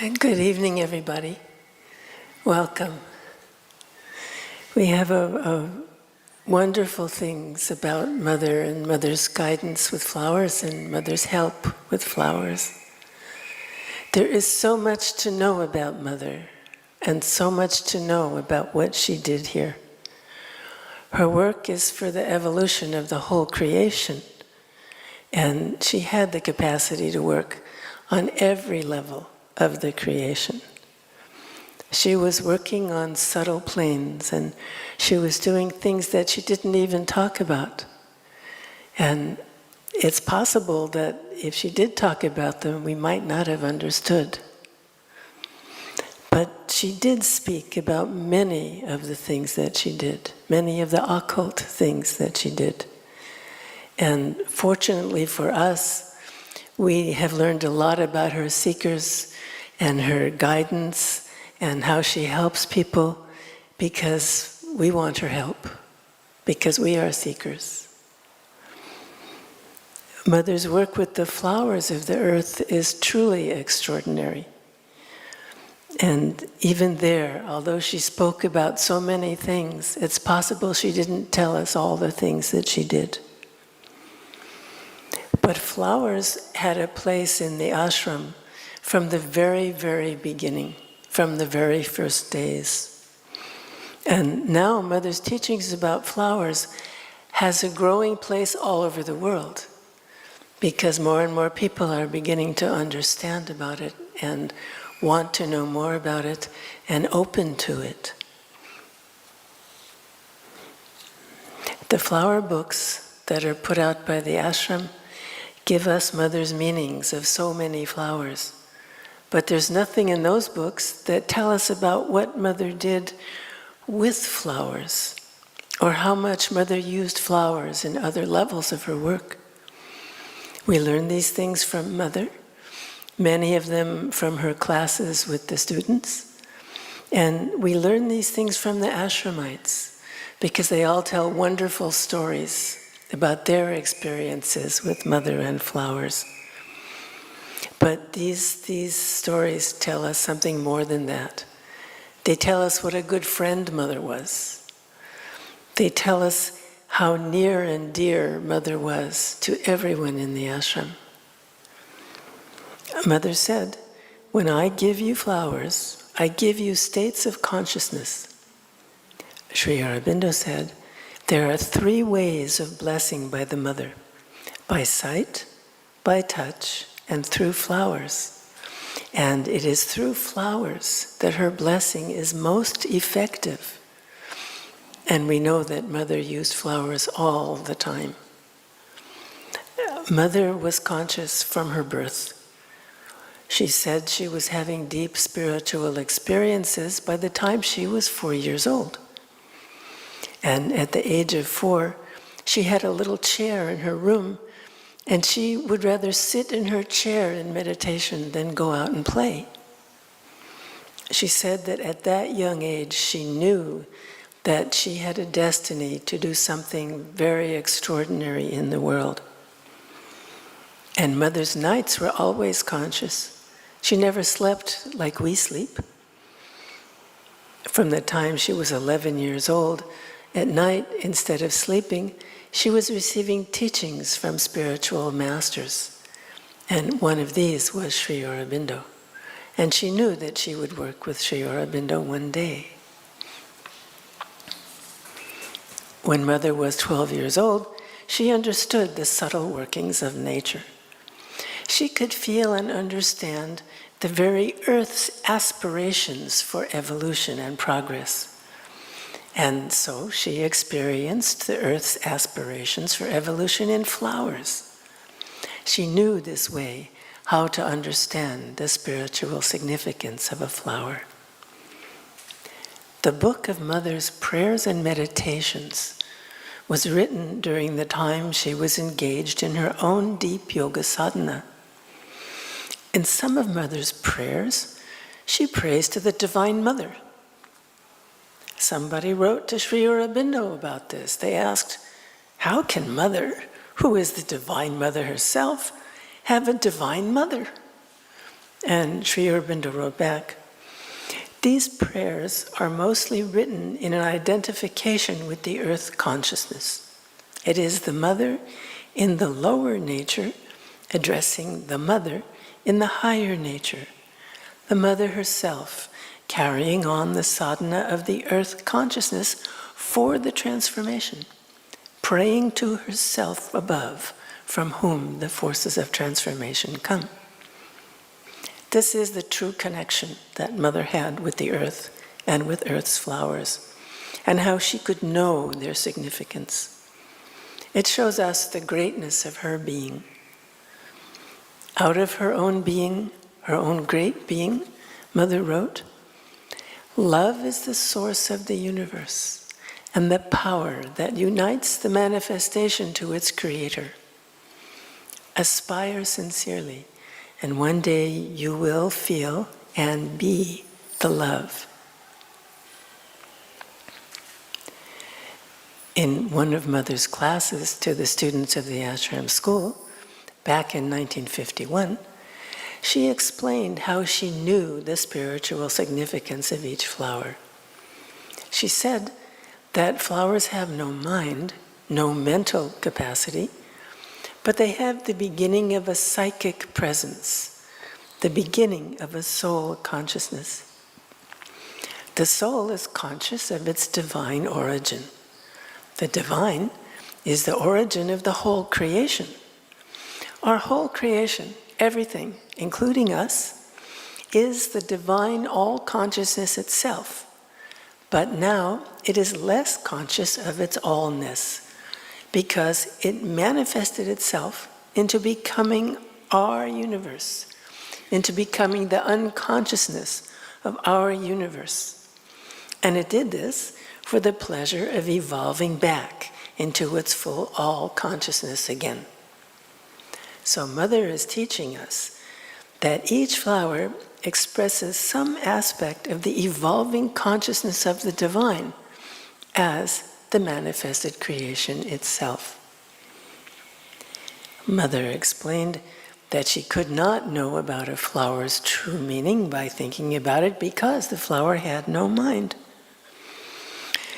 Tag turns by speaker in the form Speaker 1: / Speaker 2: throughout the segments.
Speaker 1: And good evening, everybody. Welcome. We have a wonderful things about Mother and Mother's guidance with flowers and Mother's help with flowers. There is so much to know about Mother and so much to know about what she did here. Her work is for the evolution of the whole creation, and she had the capacity to work on every level of the creation. She was working on subtle planes, and she was doing things that she didn't even talk about. And it's possible that if she did talk about them, we might not have understood. But she did speak about many of the things that she did, many of the occult things that she did. And fortunately for us, we have learned a lot about her seekers and her guidance and how she helps people because we want her help, because we are seekers. Mother's work with the flowers of the earth is truly extraordinary. And even there, although she spoke about so many things, it's possible she didn't tell us all the things that she did. But flowers had a place in the ashram from the very, very beginning, from the very first days. And now Mother's teachings about flowers has a growing place all over the world because more and more people are beginning to understand about it and want to know more about it and open to it. The flower books that are put out by the ashram give us Mother's meanings of so many flowers. But there's nothing in those books that tell us about what Mother did with flowers, or how much Mother used flowers in other levels of her work. We learn these things from Mother, many of them from her classes with the students, and we learn these things from the ashramites, because they all tell wonderful stories about their experiences with Mother and flowers. But these stories tell us something more than that. They tell us what a good friend Mother was. They tell us how near and dear Mother was to everyone in the ashram. Mother said, "When I give you flowers, I give you states of consciousness." Sri Aurobindo said, "There are 3 ways of blessing by the Mother: by sight, by touch, and through flowers. And it is through flowers that her blessing is most effective." And we know that Mother used flowers all the time. Mother was conscious from her birth. She said she was having deep spiritual experiences by the time she was 4 years old. And at the age of 4, she had a little chair in her room, and she would rather sit in her chair in meditation than go out and play. She said that at that young age, she knew that she had a destiny to do something very extraordinary in the world. And Mother's nights were always conscious. She never slept like we sleep. From the time she was 11 years old, at night, instead of sleeping, she was receiving teachings from spiritual masters. And one of these was Sri Aurobindo. And she knew that she would work with Sri Aurobindo one day. When Mother was 12 years old, she understood the subtle workings of nature. She could feel and understand the very earth's aspirations for evolution and progress. And so she experienced the earth's aspirations for evolution in flowers. She knew this way how to understand the spiritual significance of a flower. The book of Mother's prayers and meditations was written during the time she was engaged in her own deep yoga sadhana. In some of Mother's prayers, she prays to the Divine Mother. Somebody wrote to Sri Aurobindo about this. They asked, how can Mother, who is the Divine Mother herself, have a Divine Mother? And Sri Aurobindo wrote back, "These prayers are mostly written in an identification with the earth consciousness. It is the mother in the lower nature addressing the mother in the higher nature, the mother herself carrying on the sadhana of the earth consciousness for the transformation, praying to herself above, from whom the forces of transformation come." This is the true connection that Mother had with the earth and with earth's flowers, and how she could know their significance. It shows us the greatness of her being. Out of her own being, her own great being, Mother wrote, "Love is the source of the universe and the power that unites the manifestation to its creator. Aspire sincerely, and one day you will feel and be the love." In one of Mother's classes to the students of the ashram school, back in 1951, she explained how she knew the spiritual significance of each flower. She said that flowers have no mind, no mental capacity, but they have the beginning of a psychic presence, the beginning of a soul consciousness. The soul is conscious of its divine origin. The divine is the origin of the whole creation. Our whole creation, everything, including us, is the divine all-consciousness itself. But now it is less conscious of its allness, because it manifested itself into becoming our universe, into becoming the unconsciousness of our universe. And it did this for the pleasure of evolving back into its full all-consciousness again. So Mother is teaching us that each flower expresses some aspect of the evolving consciousness of the divine as the manifested creation itself. Mother explained that she could not know about a flower's true meaning by thinking about it because the flower had no mind.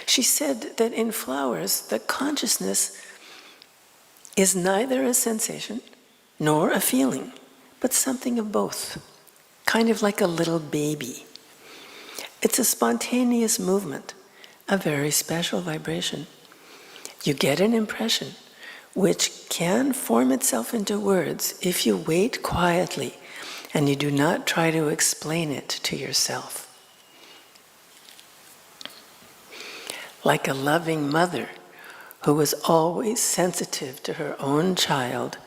Speaker 1: She said that in flowers, the consciousness is neither a sensation nor a feeling, but something of both, kind of like a little baby. It's a spontaneous movement, a very special vibration. You get an impression which can form itself into words if you wait quietly and you do not try to explain it to yourself. Like a loving mother who is always sensitive to her own child,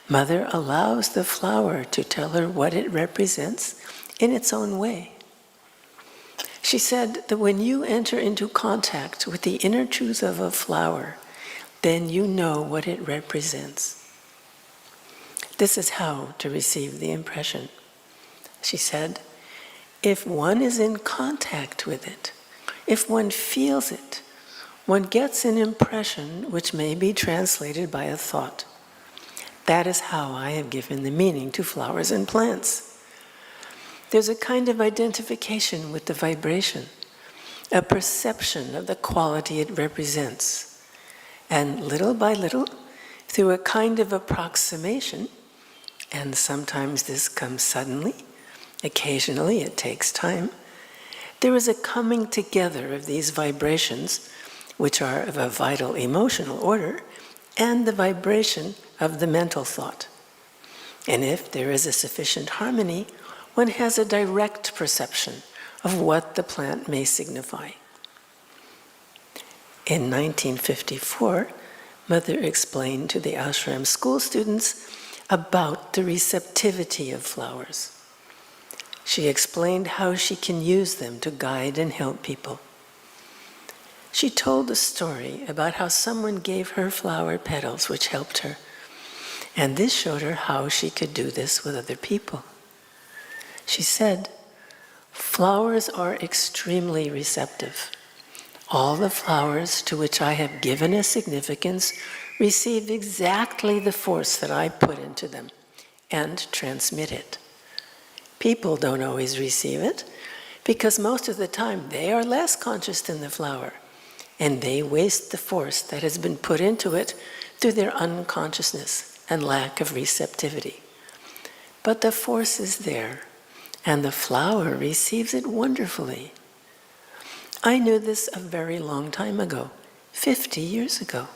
Speaker 1: Mother allows the flower to tell her what it represents in its own way. She said that when you enter into contact with the inner truth of a flower, then you know what it represents. This is how to receive the impression. She said, if one is in contact with it, if one feels it, one gets an impression which may be translated by a thought. That is how I have given the meaning to flowers and plants. There's a kind of identification with the vibration, a perception of the quality it represents. And little by little, through a kind of approximation, and sometimes this comes suddenly, occasionally it takes time, there is a coming together of these vibrations, which are of a vital emotional order, and the vibration of the mental thought. And if there is a sufficient harmony, one has a direct perception of what the plant may signify. In 1954, Mother explained to the ashram school students about the receptivity of flowers. She explained how she can use them to guide and help people. She told a story about how someone gave her flower petals which helped her, and this showed her how she could do this with other people. She said, flowers are extremely receptive. All the flowers to which I have given a significance receive exactly the force that I put into them and transmit it. People don't always receive it, because most of the time they are less conscious than the flower, and they waste the force that has been put into it through their unconsciousness and lack of receptivity. But the force is there, and the flower receives it wonderfully. I knew this a very long time ago, 50 years ago.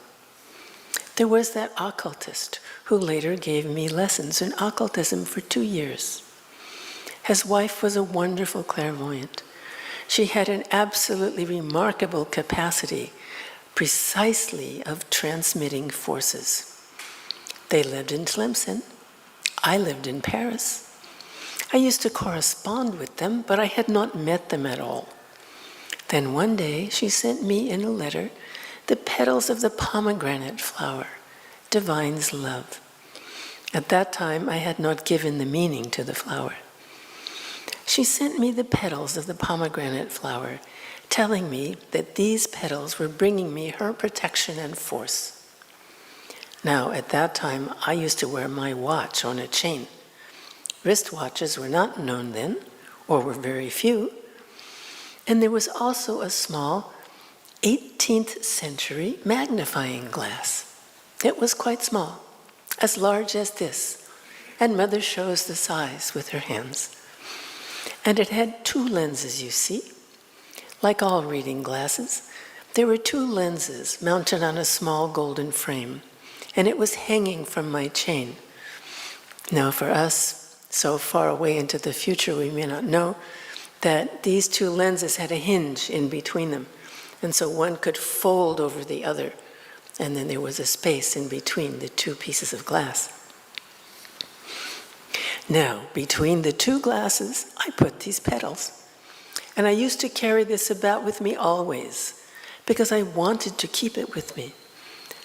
Speaker 1: There was that occultist who later gave me lessons in occultism for 2 years. His wife was a wonderful clairvoyant. She had an absolutely remarkable capacity precisely of transmitting forces. They lived in Tlemcen. I lived in Paris. I used to correspond with them, but I had not met them at all. Then one day she sent me in a letter the petals of the pomegranate flower, Divine's love. At that time I had not given the meaning to the flower. She sent me the petals of the pomegranate flower, telling me that these petals were bringing me her protection and force. Now, at that time, I used to wear my watch on a chain. Wristwatches were not known then, or were very few. And there was also a small 18th century magnifying glass. It was quite small, as large as this, and Mother shows the size with her hands. And it had 2 lenses, you see. Like all reading glasses, there were 2 lenses mounted on a small golden frame, and it was hanging from my chain. Now for us, so far away into the future, we may not know that these 2 lenses had a hinge in between them, and so one could fold over the other, and then there was a space in between the 2 pieces of glass. Now, between the 2 glasses, I put these petals. And I used to carry this about with me always, because I wanted to keep it with me.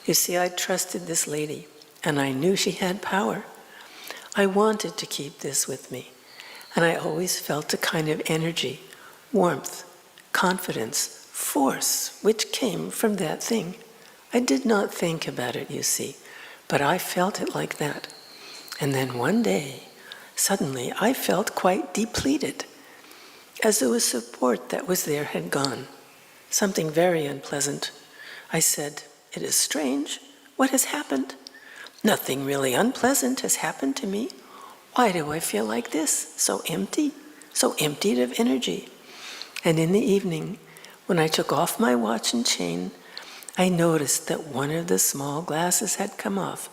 Speaker 1: You see, I trusted this lady, and I knew she had power. I wanted to keep this with me, and I always felt a kind of energy, warmth, confidence, force, which came from that thing. I did not think about it, you see, but I felt it like that. And then one day, suddenly I felt quite depleted, as though a support that was there had gone. Something very unpleasant. I said, "It is strange. What has happened? Nothing really unpleasant has happened to me. Why do I feel like this? So empty, so emptied of energy." And in the evening, when I took off my watch and chain, I noticed that one of the small glasses had come off,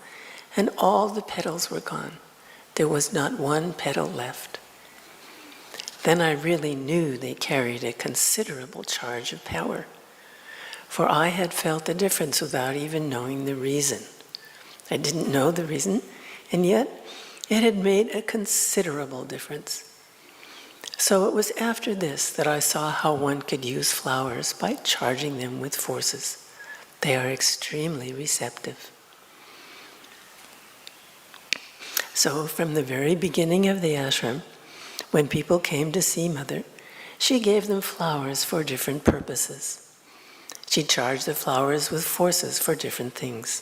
Speaker 1: and all the petals were gone. There was not one petal left. Then I really knew they carried a considerable charge of power, for I had felt the difference without even knowing the reason. I didn't know the reason, and yet it had made a considerable difference. So it was after this that I saw how one could use flowers by charging them with forces. They are extremely receptive. So from the very beginning of the ashram, when people came to see Mother, she gave them flowers for different purposes. She charged the flowers with forces for different things.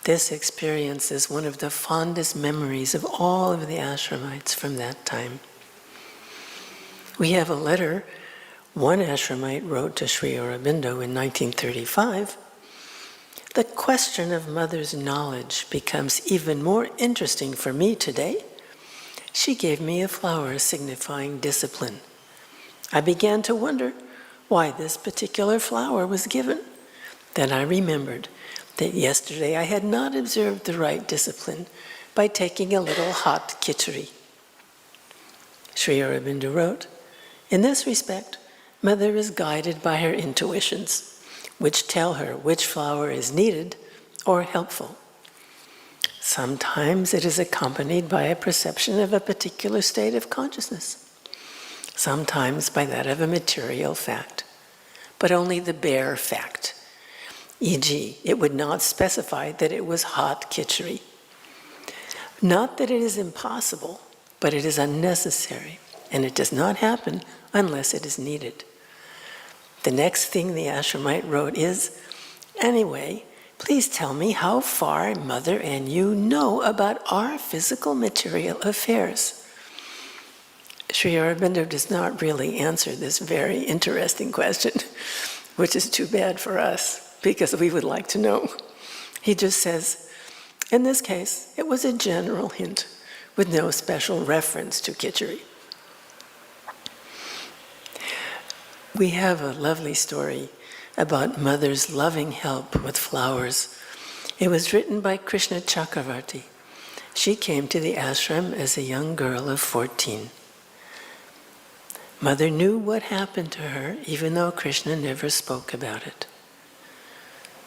Speaker 1: This experience is one of the fondest memories of all of the ashramites from that time. We have a letter one ashramite wrote to Sri Aurobindo in 1935. The question of Mother's knowledge becomes even more interesting for me today. She gave me a flower signifying discipline. I began to wonder why this particular flower was given. Then I remembered that yesterday I had not observed the right discipline by taking a little hot khichdi. Sri Aurobindo wrote, "In this respect, Mother is guided by her intuitions, which tell her which flower is needed or helpful. Sometimes it is accompanied by a perception of a particular state of consciousness, sometimes by that of a material fact, but only the bare fact. E.g., it would not specify that it was hot khichdi. Not that it is impossible, but it is unnecessary, and it does not happen unless it is needed." The next thing the ashramite wrote is, "Anyway, please tell me how far Mother and you know about our physical material affairs." Sri Aurobindo does not really answer this very interesting question, which is too bad for us, because we would like to know. He just says, in this case, it was a general hint with no special reference to Khichdi. We have a lovely story about mother's loving help with flowers. It was written by Krishna Chakravarti. She came to the ashram as a young girl of 14. Mother knew what happened to her, even though Krishna never spoke about it.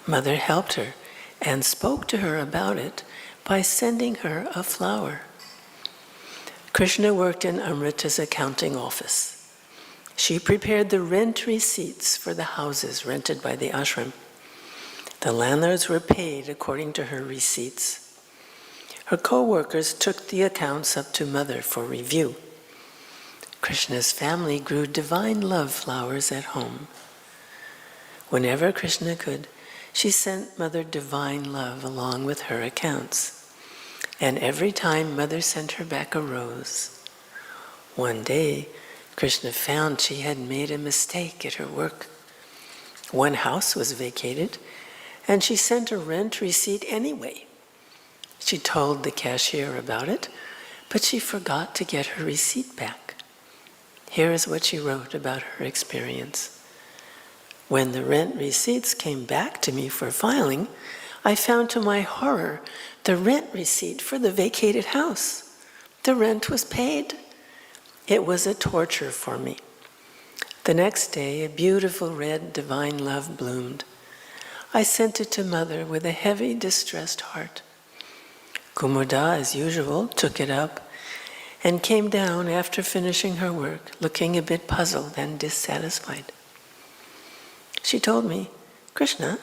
Speaker 1: Mother helped her and spoke to her about it by sending her a flower. Krishna worked in Amrita's accounting office. She prepared the rent receipts for the houses rented by the ashram. The landlords were paid according to her receipts. Her co-workers took the accounts up to Mother for review. Krishna's family grew divine love flowers at home. Whenever Krishna could, she sent Mother divine love along with her accounts. And every time Mother sent her back a rose. One day, Krishna found she had made a mistake at her work. One house was vacated, and she sent a rent receipt anyway. She told the cashier about it, but she forgot to get her receipt back. Here is what she wrote about her experience. When the rent receipts came back to me for filing, I found to my horror the rent receipt for the vacated house. The rent was paid. It was a torture for me. The next day, a beautiful red divine love bloomed. I sent it to Mother with a heavy, distressed heart. Kumuda, as usual, took it up and came down after finishing her work, looking a bit puzzled and dissatisfied. She told me, Krishna,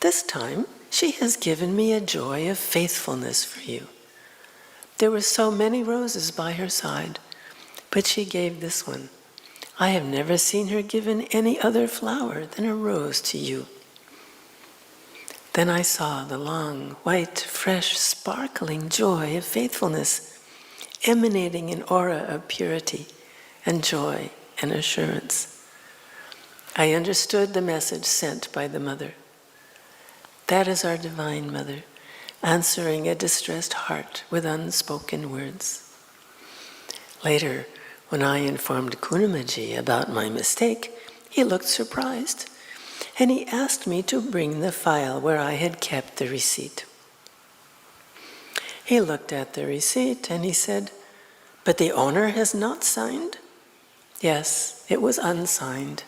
Speaker 1: this time she has given me a joy of faithfulness for you. There were so many roses by her side, but she gave this one. I have never seen her given any other flower than a rose to you. Then I saw the long, white, fresh, sparkling joy of faithfulness, emanating an aura of purity and joy and assurance. I understood the message sent by the Mother. That is our Divine Mother, answering a distressed heart with unspoken words. Later, when I informed Kunamaji about my mistake, he looked surprised, and he asked me to bring the file where I had kept the receipt. He looked at the receipt and he said, "But the owner has not signed?" Yes, it was unsigned.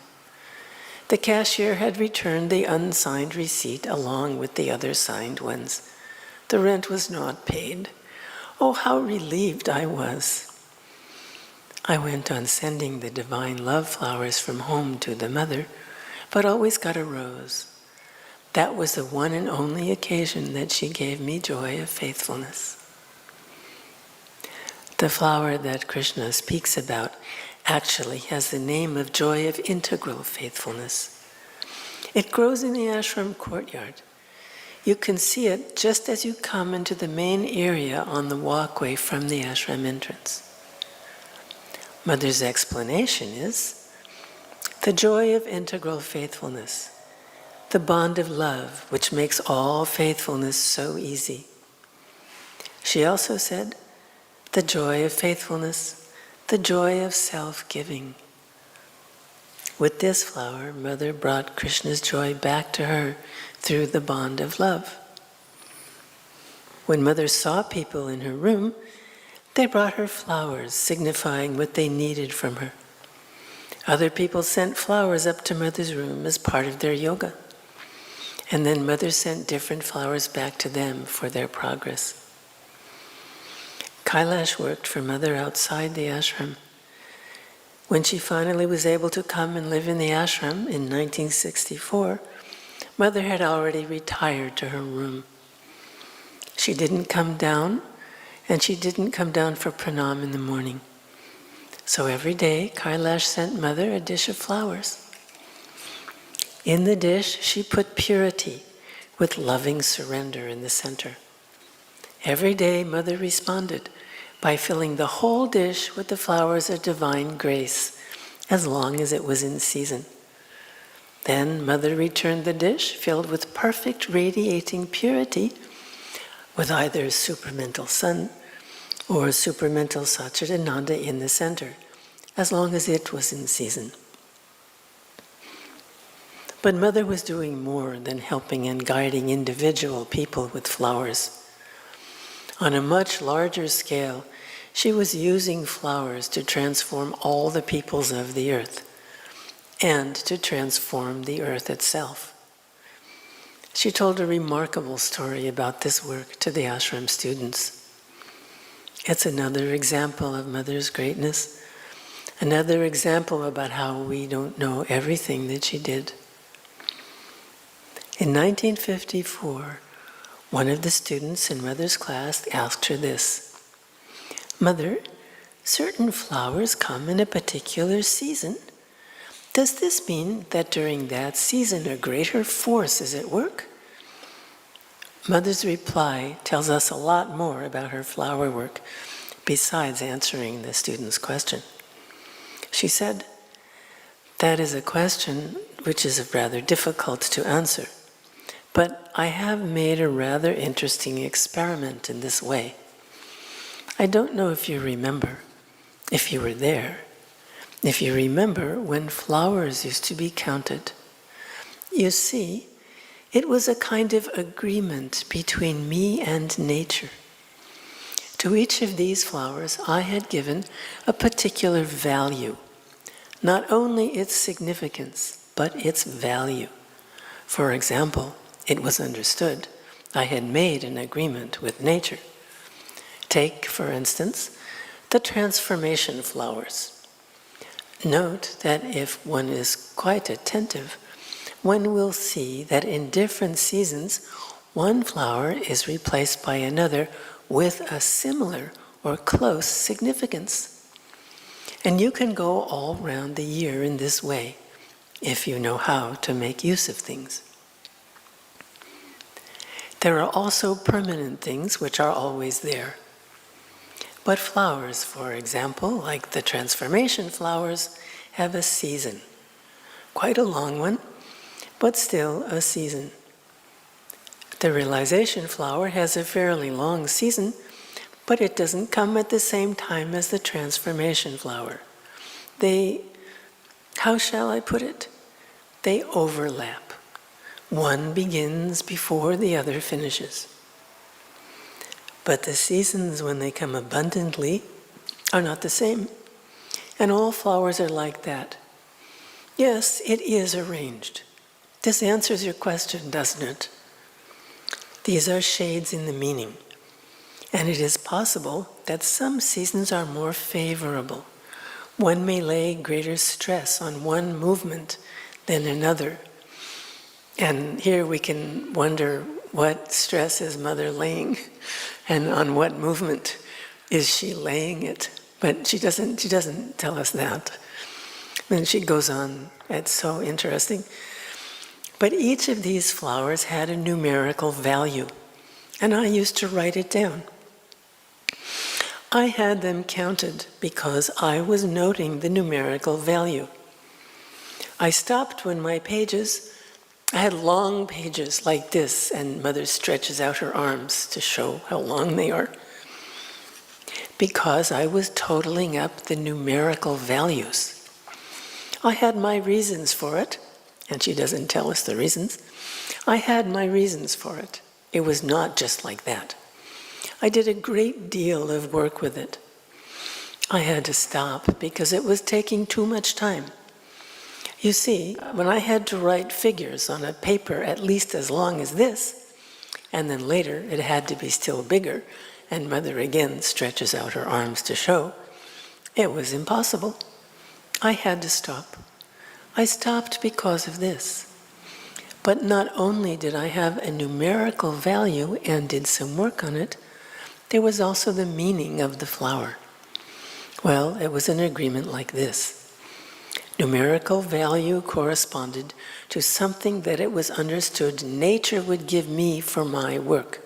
Speaker 1: The cashier had returned the unsigned receipt along with the other signed ones. The rent was not paid. Oh, how relieved I was. I went on sending the divine love flowers from home to the Mother, but always got a rose. That was the one and only occasion that she gave me joy of faithfulness. The flower that Krishna speaks about actually has the name of joy of integral faithfulness. It grows in the ashram courtyard. You can see it just as you come into the main area on the walkway from the ashram entrance. Mother's explanation is the joy of integral faithfulness, the bond of love which makes all faithfulness so easy. She also said, the joy of faithfulness, the joy of self-giving. With this flower, Mother brought Krishna's joy back to her through the bond of love. When Mother saw people in her room, they brought her flowers, signifying what they needed from her. Other people sent flowers up to Mother's room as part of their yoga. And then Mother sent different flowers back to them for their progress. Kailash worked for Mother outside the ashram. When she finally was able to come and live in the ashram in 1964, Mother had already retired to her room. She didn't come down, and she didn't come down for pranam in the morning. So every day, Kailash sent Mother a dish of flowers. In the dish, she put purity with loving surrender in the center. Every day, Mother responded by filling the whole dish with the flowers of divine grace, as long as it was in season. Then Mother returned the dish filled with perfect radiating purity, with either supramental sun or supramental Satchidananda in the center, as long as it was in season. But Mother was doing more than helping and guiding individual people with flowers. On a much larger scale, she was using flowers to transform all the peoples of the earth and to transform the earth itself. She told a remarkable story about this work to the ashram students. It's another example of Mother's greatness, another example about how we don't know everything that she did. In 1954, one of the students in Mother's class asked her this: "Mother, certain flowers come in a particular season. Does this mean that during that season a greater force is at work?" Mother's reply tells us a lot more about her flower work, besides answering the student's question. She said, "That is a question which is rather difficult to answer, but I have made a rather interesting experiment in this way. I don't know if you remember, if you were there, if you remember when flowers used to be counted. You see, it was a kind of agreement between me and nature. To each of these flowers I had given a particular value, not only its significance, but its value. For example, it was understood I had made an agreement with nature. Take, for instance, the transformation flowers. Note that if one is quite attentive, one will see that in different seasons, one flower is replaced by another with a similar or close significance. And you can go all round the year in this way, if you know how to make use of things. There are also permanent things which are always there. But flowers, for example, like the transformation flowers, have a season. Quite a long one, but still a season. The realization flower has a fairly long season, but it doesn't come at the same time as the transformation flower. How shall I put it? They overlap. One begins before the other finishes. But the seasons when they come abundantly are not the same. And all flowers are like that. Yes, it is arranged. This answers your question, doesn't it? These are shades in the meaning. And it is possible that some seasons are more favorable. One may lay greater stress on one movement than another. And here we can wonder, what stress is Mother laying? And on what movement is she laying it? But she doesn't tell us that. Then she goes on, it's so interesting. But each of these flowers had a numerical value, and I used to write it down. I had them counted because I was noting the numerical value. I stopped when my pages, I had long pages like this, and Mother stretches out her arms to show how long they are, because I was totaling up the numerical values. I had my reasons for it, and she doesn't tell us the reasons. I had my reasons for it. It was not just like that. I did a great deal of work with it. I had to stop because it was taking too much time. You see, when I had to write figures on a paper at least as long as this, and then later it had to be still bigger, and Mother again stretches out her arms to show, it was impossible. I had to stop. I stopped because of this. But not only did I have a numerical value and did some work on it, there was also the meaning of the flower. Well, it was an agreement like this. Numerical value corresponded to something that it was understood nature would give me for my work.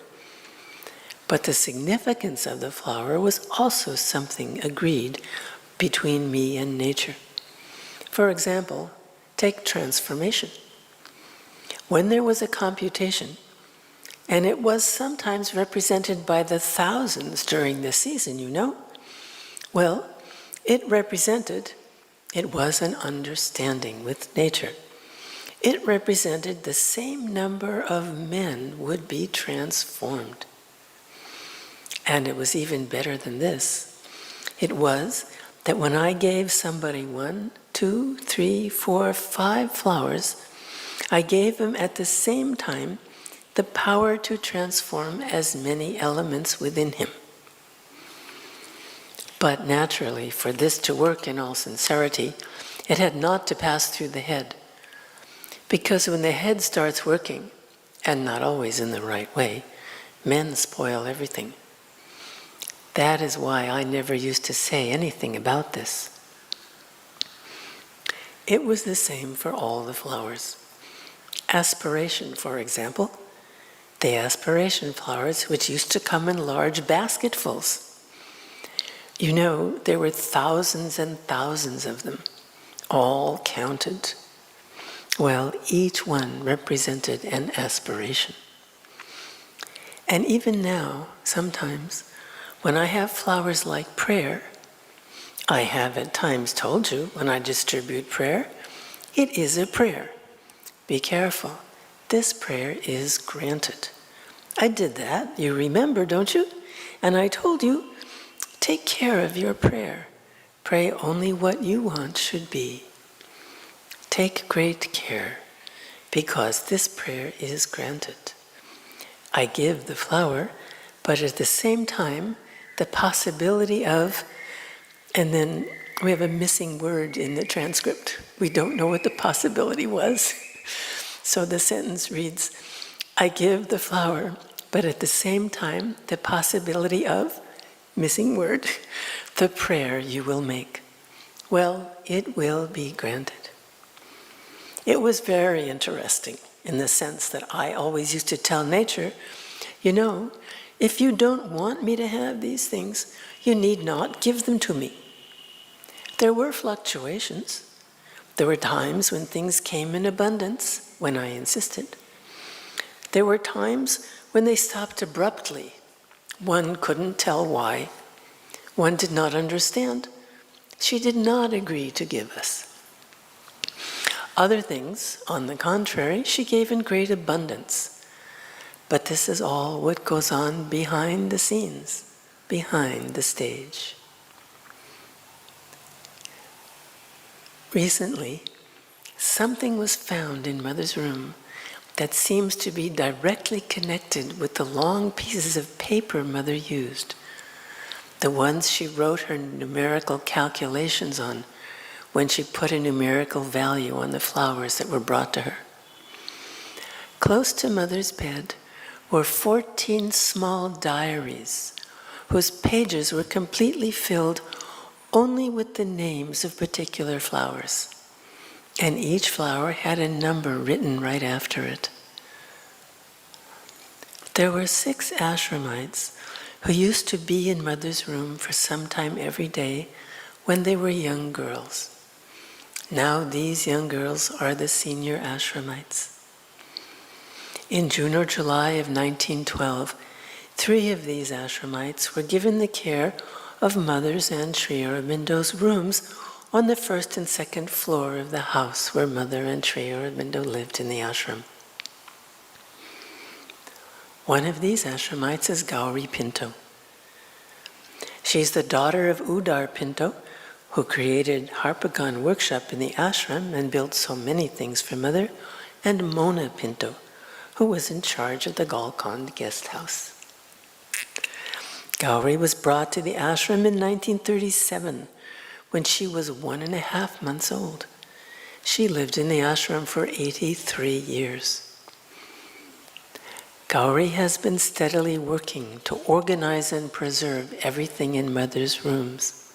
Speaker 1: But the significance of the flower was also something agreed between me and nature. For example, take transformation. When there was a computation, and it was sometimes represented by the thousands during the season, you know, well, it was an understanding with nature. It represented the same number of men would be transformed. And it was even better than this. It was that when I gave somebody 1, 2, 3, 4, 5 flowers, I gave them at the same time the power to transform as many elements within him. But naturally, for this to work in all sincerity, it had not to pass through the head. Because when the head starts working, and not always in the right way, men spoil everything. That is why I never used to say anything about this. It was the same for all the flowers. Aspiration, for example, the aspiration flowers, which used to come in large basketfuls. You know, there were thousands and thousands of them, all counted. Well, each one represented an aspiration. And even now, sometimes, when I have flowers like prayer, I have at times told you when I distribute prayer, it is a prayer. Be careful. This prayer is granted. I did that, you remember, don't you? And I told you, take care of your prayer. Pray only what you want should be. Take great care, because this prayer is granted. I give the flower, but at the same time, the possibility of, and then we have a missing word in the transcript. We don't know what the possibility was. So the sentence reads, I give the flower, but at the same time, the possibility of, missing word, the prayer you will make. Well, it will be granted. It was very interesting in the sense that I always used to tell nature, you know, if you don't want me to have these things, you need not give them to me. There were fluctuations. There were times when things came in abundance, when I insisted. There were times when they stopped abruptly. One couldn't tell why. One did not understand. She did not agree to give us. Other things, on the contrary, she gave in great abundance. But this is all what goes on behind the scenes, behind the stage. Recently, something was found in Mother's room that seems to be directly connected with the long pieces of paper Mother used, the ones she wrote her numerical calculations on when she put a numerical value on the flowers that were brought to her. Close to Mother's bed were 14 small diaries whose pages were completely filled only with the names of particular flowers, and each flower had a number written right after it. There were 6 ashramites who used to be in Mother's room for some time every day when they were young girls. Now these young girls are the senior ashramites. In June or July of 1912, 3 of these ashramites were given the care of Mother's and Sri Aurobindo's rooms on the 1st and 2nd floor of the house where Mother and Sri Aurobindo lived in the ashram. One of these ashramites is Gauri Pinto. She's the daughter of Udar Pinto, who created Harpagon Workshop in the ashram and built so many things for Mother, and Mona Pinto, who was in charge of the Golconda guest house. Gauri was brought to the ashram in 1937 when she was 1.5 months old. She lived in the ashram for 83 years. Gauri has been steadily working to organize and preserve everything in Mother's rooms.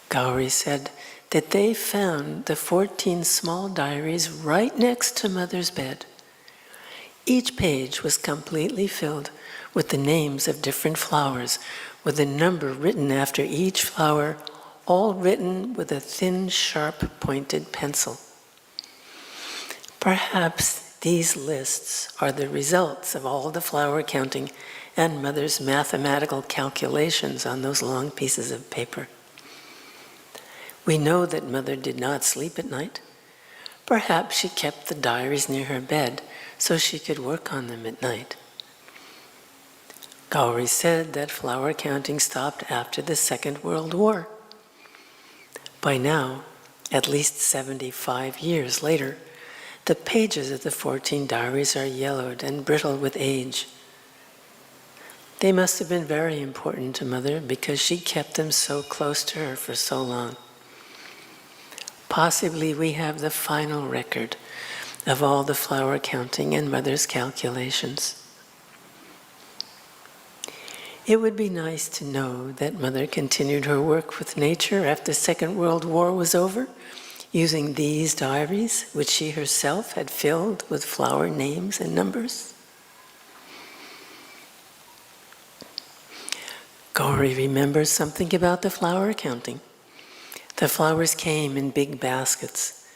Speaker 1: Gauri said that they found the 14 small diaries right next to Mother's bed. Each page was completely filled with the names of different flowers, with a number written after each flower, all written with a thin, sharp, pointed pencil. Perhaps these lists are the results of all the flower counting and Mother's mathematical calculations on those long pieces of paper. We know that Mother did not sleep at night. Perhaps she kept the diaries near her bed so she could work on them at night. Gauri said that flower counting stopped after the Second World War. By now, at least 75 years later, the pages of the 14 diaries are yellowed and brittle with age. They must have been very important to Mother because she kept them so close to her for so long. Possibly we have the final record of all the flower counting and Mother's calculations. It would be nice to know that Mother continued her work with nature after the Second World War was over, using these diaries, which she herself had filled with flower names and numbers. Gauri remembers something about the flower counting. The flowers came in big baskets.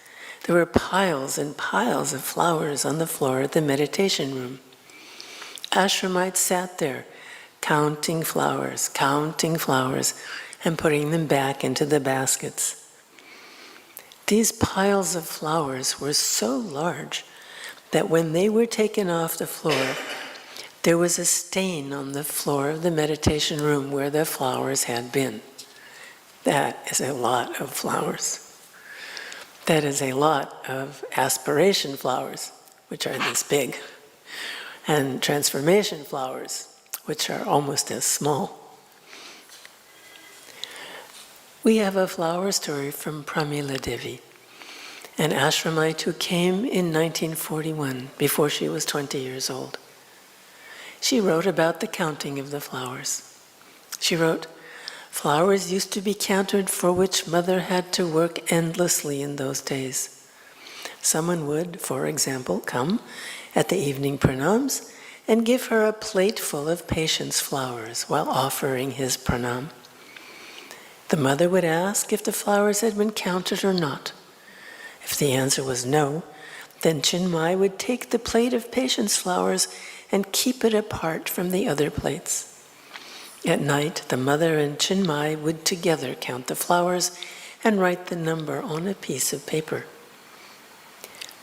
Speaker 1: There were piles and piles of flowers on the floor of the meditation room. Ashramites sat there, counting flowers, and putting them back into the baskets. These piles of flowers were so large that when they were taken off the floor, there was a stain on the floor of the meditation room where the flowers had been. That is a lot of flowers. That is a lot of aspiration flowers, which are this big, and transformation flowers, which are almost as small. We have a flower story from Pramila Devi, an ashramite who came in 1941, before she was 20 years old. She wrote about the counting of the flowers. She wrote, "Flowers used to be counted for which Mother had to work endlessly in those days. Someone would, for example, come at the evening pranams and give her a plate full of patience flowers while offering his pranam. The mother would ask if the flowers had been counted or not. If the answer was no, then Chinmay would take the plate of patience flowers and keep it apart from the other plates. At night, the mother and Chinmay would together count the flowers and write the number on a piece of paper."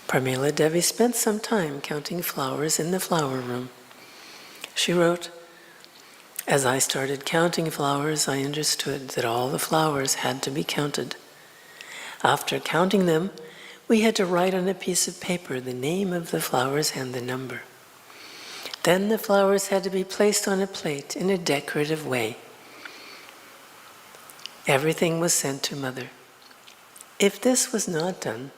Speaker 1: Pramila Devi spent some time counting flowers in the flower room. She wrote, "As I started counting flowers, I understood that all the flowers had to be counted. After counting them, we had to write on a piece of paper the name of the flowers and the number. Then the flowers had to be placed on a plate in a decorative way. Everything was sent to Mother. If this was not done,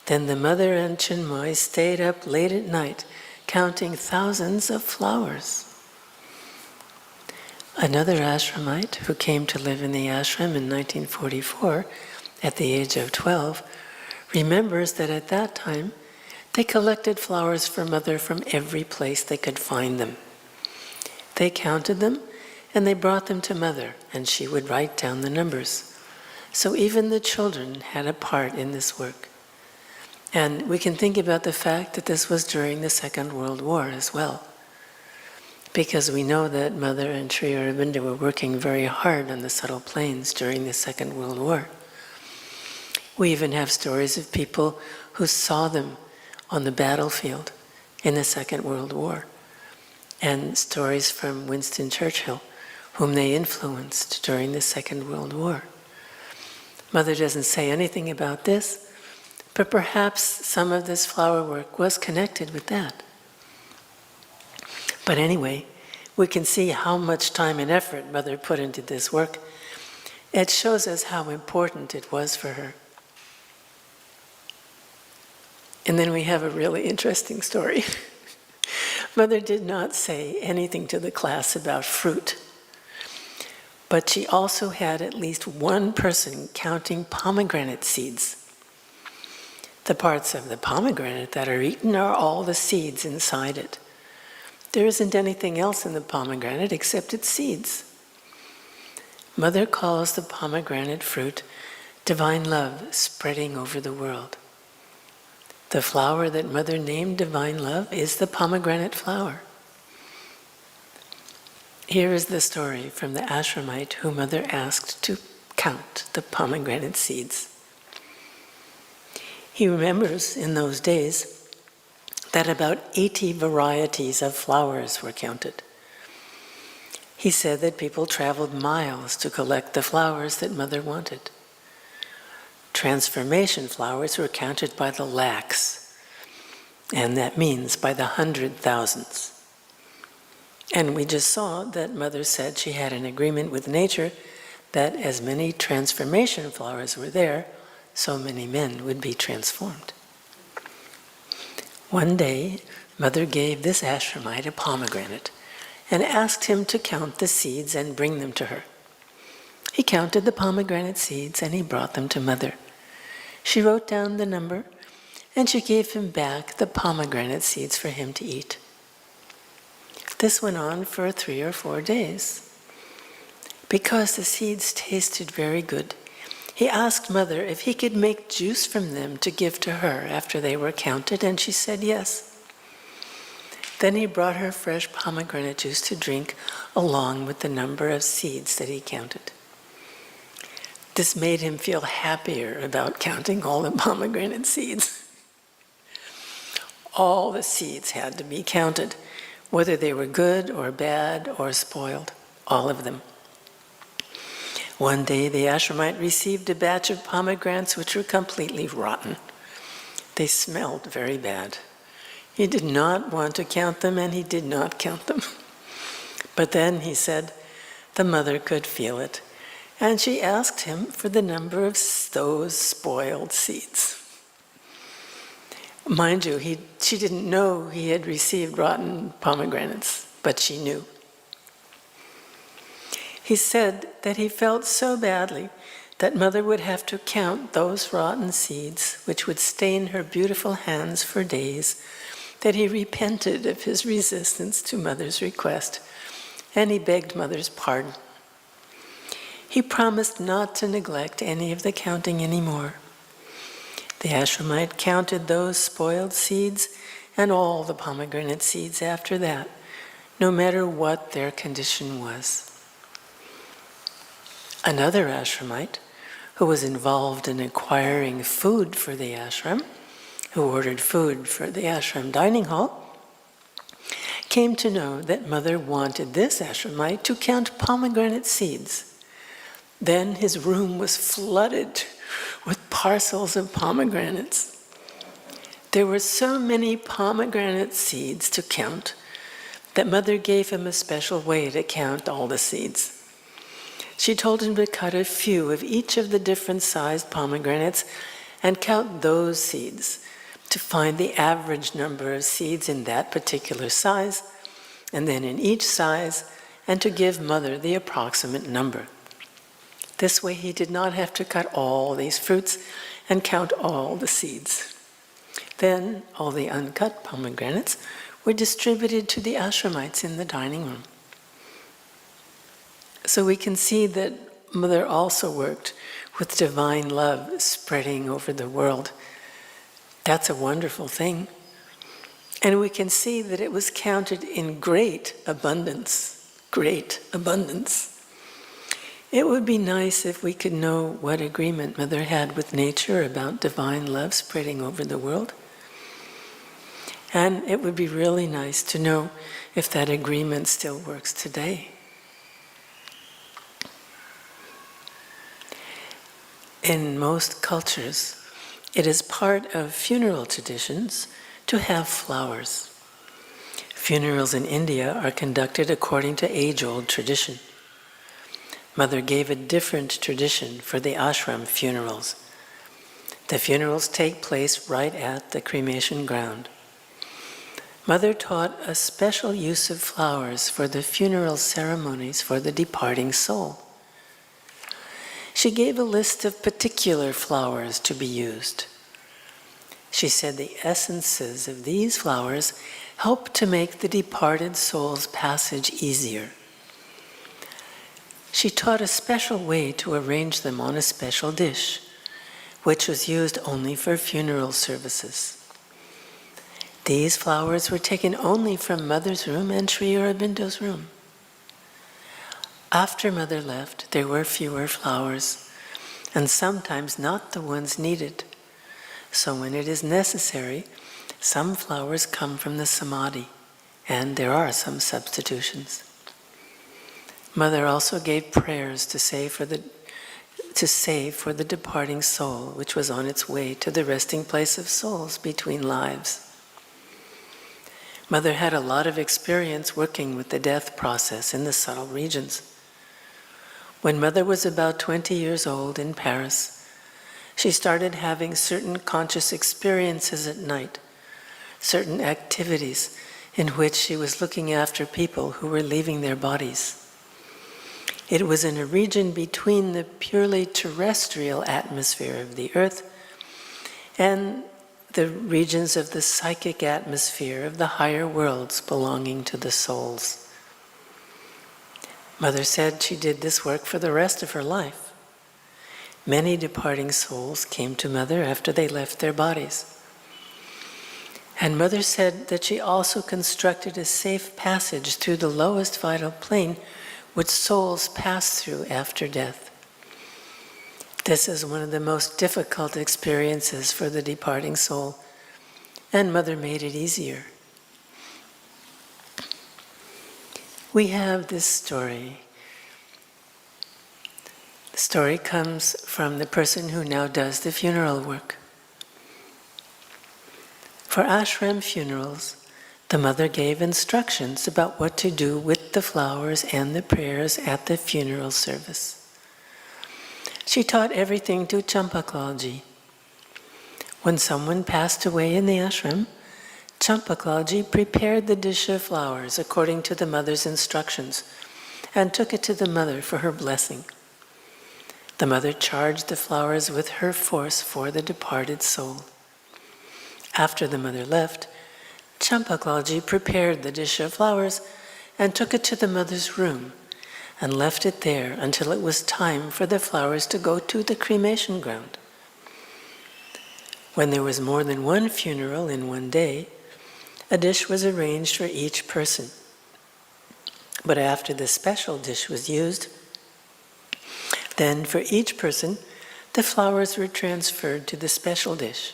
Speaker 1: then the mother and Chinmay stayed up late at night counting thousands of flowers." Another ashramite who came to live in the ashram in 1944 at the age of 12 remembers that at that time they collected flowers for Mother from every place they could find them. They counted them and they brought them to Mother, and she would write down the numbers. So even the children had a part in this work. And we can think about the fact that this was during the Second World War as well, because we know that Mother and Sri Aurobindo were working very hard on the subtle planes during the Second World War. We even have stories of people who saw them on the battlefield in the Second World War, and stories from Winston Churchill, whom they influenced during the Second World War. Mother doesn't say anything about this, but perhaps some of this flower work was connected with that. But anyway, we can see how much time and effort Mother put into this work. It shows us how important it was for her. And then we have a really interesting story. Mother did not say anything to the class about fruit, but she also had at least one person counting pomegranate seeds. The parts of the pomegranate that are eaten are all the seeds inside it. There isn't anything else in the pomegranate except its seeds. Mother calls the pomegranate fruit divine love spreading over the world. The flower that Mother named divine love is the pomegranate flower. Here is the story from the ashramite who Mother asked to count the pomegranate seeds. He remembers in those days that about 80 varieties of flowers were counted. He said that people traveled miles to collect the flowers that Mother wanted. Transformation flowers were counted by the lakhs, and that means by the 100,000s. And we just saw that Mother said she had an agreement with nature that as many transformation flowers were there, so many men would be transformed. One day, Mother gave this ashramite a pomegranate and asked him to count the seeds and bring them to her. He counted the pomegranate seeds and he brought them to Mother. She wrote down the number and she gave him back the pomegranate seeds for him to eat. This went on for 3 or 4 days. Because the seeds tasted very good, he asked Mother if he could make juice from them to give to her after they were counted, and she said yes. Then he brought her fresh pomegranate juice to drink along with the number of seeds that he counted. This made him feel happier about counting all the pomegranate seeds. All the seeds had to be counted, whether they were good or bad or spoiled, all of them. One day the ashramite received a batch of pomegranates which were completely rotten. They smelled very bad. He did not want to count them, and he did not count them. But then, he said, the Mother could feel it, and she asked him for the number of those spoiled seeds. Mind you, she didn't know he had received rotten pomegranates, but she knew. He said that he felt so badly that Mother would have to count those rotten seeds, which would stain her beautiful hands for days, that he repented of his resistance to Mother's request, and he begged Mother's pardon. He promised not to neglect any of the counting anymore. The ashramite counted those spoiled seeds and all the pomegranate seeds after that, no matter what their condition was. Another ashramite, who was involved in acquiring food for the ashram, who ordered food for the ashram dining hall, came to know that Mother wanted this ashramite to count pomegranate seeds. Then his room was flooded with parcels of pomegranates. There were so many pomegranate seeds to count that Mother gave him a special way to count all the seeds. She told him to cut a few of each of the different sized pomegranates and count those seeds to find the average number of seeds in that particular size, and then in each size, and to give Mother the approximate number. This way he did not have to cut all these fruits and count all the seeds. Then all the uncut pomegranates were distributed to the ashramites in the dining room. So we can see that Mother also worked with divine love spreading over the world. That's a wonderful thing. And we can see that it was counted in great abundance, great abundance. It would be nice if we could know what agreement Mother had with nature about divine love spreading over the world. And it would be really nice to know if that agreement still works today. In most cultures, it is part of funeral traditions to have flowers. Funerals in India are conducted according to age-old tradition. Mother gave a different tradition for the ashram funerals. The funerals take place right at the cremation ground. Mother taught a special use of flowers for the funeral ceremonies for the departing soul. She gave a list of particular flowers to be used. She said the essences of these flowers help to make the departed soul's passage easier. She taught a special way to arrange them on a special dish, which was used only for funeral services. These flowers were taken only from Mother's room and Sri Aurobindo's room. After Mother left, there were fewer flowers, and sometimes not the ones needed. So when it is necessary, some flowers come from the samadhi, and there are some substitutions. Mother also gave prayers to say for the departing soul, which was on its way to the resting place of souls between lives. Mother had a lot of experience working with the death process in the subtle regions. When Mother was about 20 years old in Paris, she started having certain conscious experiences at night, certain activities in which she was looking after people who were leaving their bodies. It was in a region between the purely terrestrial atmosphere of the earth and the regions of the psychic atmosphere of the higher worlds belonging to the souls. Mother said she did this work for the rest of her life. Many departing souls came to Mother after they left their bodies. And Mother said that she also constructed a safe passage through the lowest vital plane which souls pass through after death. This is one of the most difficult experiences for the departing soul, and Mother made it easier. We have this story. The story comes from the person who now does the funeral work. For ashram funerals, the mother gave instructions about what to do with the flowers and the prayers at the funeral service. She taught everything to Champaklalji. When someone passed away in the ashram, Champaklalji prepared the dish of flowers according to the mother's instructions and took it to the mother for her blessing. The mother charged the flowers with her force for the departed soul. After the mother left, Champaklalji prepared the dish of flowers and took it to the mother's room and left it there until it was time for the flowers to go to the cremation ground. When there was more than one funeral in one day, a dish was arranged for each person. But after the special dish was used, then for each person, the flowers were transferred to the special dish.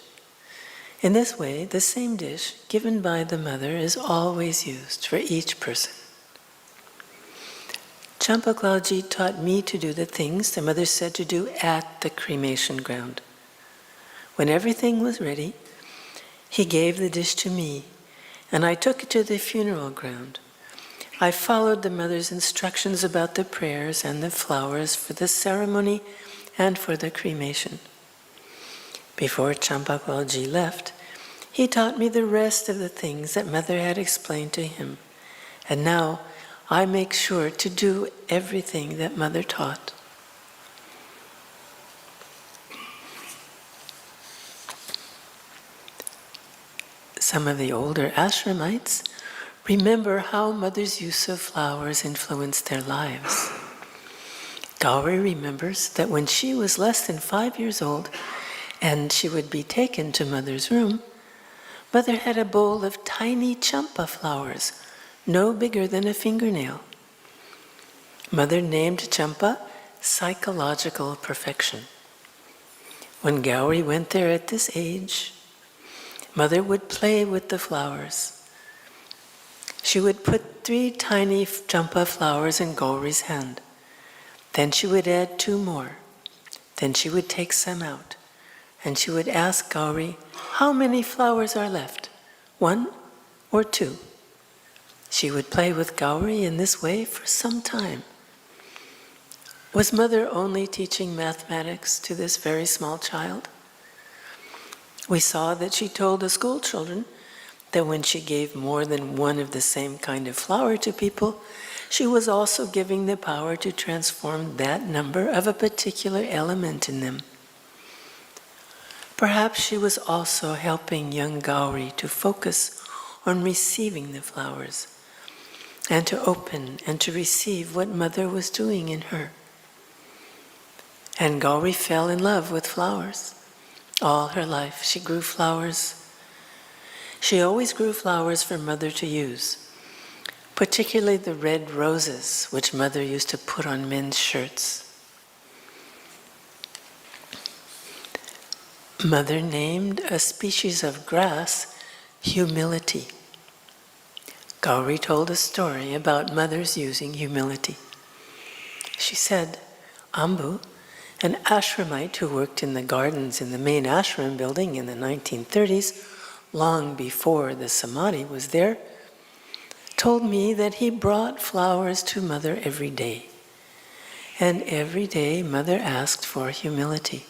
Speaker 1: In this way, the same dish given by the mother is always used for each person. Champaklalji taught me to do the things the mother said to do at the cremation ground. When everything was ready, he gave the dish to me, and I took it to the funeral ground. I followed the mother's instructions about the prayers and the flowers for the ceremony and for the cremation. Before Champaklalji left, he taught me the rest of the things that Mother had explained to him, and now I make sure to do everything that Mother taught. Some of the older ashramites remember how Mother's use of flowers influenced their lives. Gauri remembers that when she was less than 5 years old and she would be taken to Mother's room, Mother had a bowl of tiny champa flowers, no bigger than a fingernail. Mother named champa psychological perfection. When Gauri went there at this age, Mother would play with the flowers. She would put 3 tiny champa flowers in Gauri's hand. Then she would add 2 more. Then she would take some out. And she would ask Gauri, how many flowers are left? 1 or 2? She would play with Gauri in this way for some time. Was Mother only teaching mathematics to this very small child? We saw that she told the school children that when she gave more than one of the same kind of flower to people, she was also giving the power to transform that number of a particular element in them. Perhaps she was also helping young Gauri to focus on receiving the flowers and to open and to receive what Mother was doing in her. And Gauri fell in love with flowers. All her life she grew flowers. She always grew flowers for Mother to use, particularly the red roses which Mother used to put on men's shirts. Mother named a species of grass humility. Gauri told a story about mothers using humility. She said, Ambu, an ashramite who worked in the gardens in the main ashram building in the 1930s, long before the samadhi was there, told me that he brought flowers to Mother every day. And every day Mother asked for humility.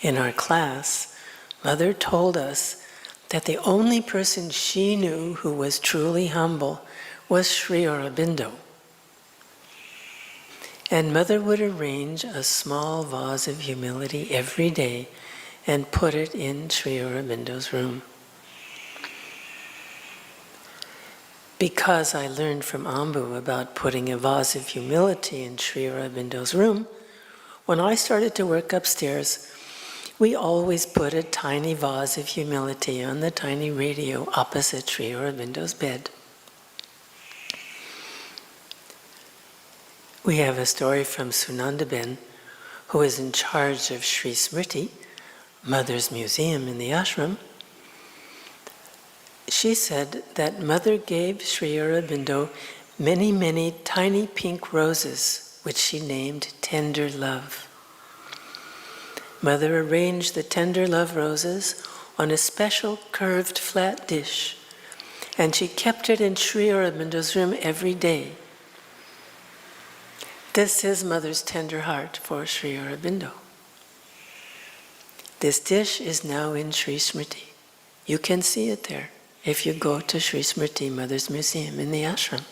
Speaker 1: In our class, Mother told us that the only person she knew who was truly humble was Sri Aurobindo. And Mother would arrange a small vase of humility every day and put it in Sri Aurobindo's room. Because I learned from Ambu about putting a vase of humility in Sri Aurobindo's room, when I started to work upstairs, we always put a tiny vase of humility on the tiny radio opposite Sri Aurobindo's bed. We have a story from Sunandaben, who is in charge of Sri Smriti, Mother's museum in the ashram. She said that Mother gave Sri Aurobindo many, many tiny pink roses, which she named Tender Love. Mother arranged the tender love roses on a special curved flat dish, and she kept it in Sri Aurobindo's room every day. This is Mother's tender heart for Sri Aurobindo. This dish is now in Sri Smriti. You can see it there if you go to Sri Smriti, Mother's museum in the ashram.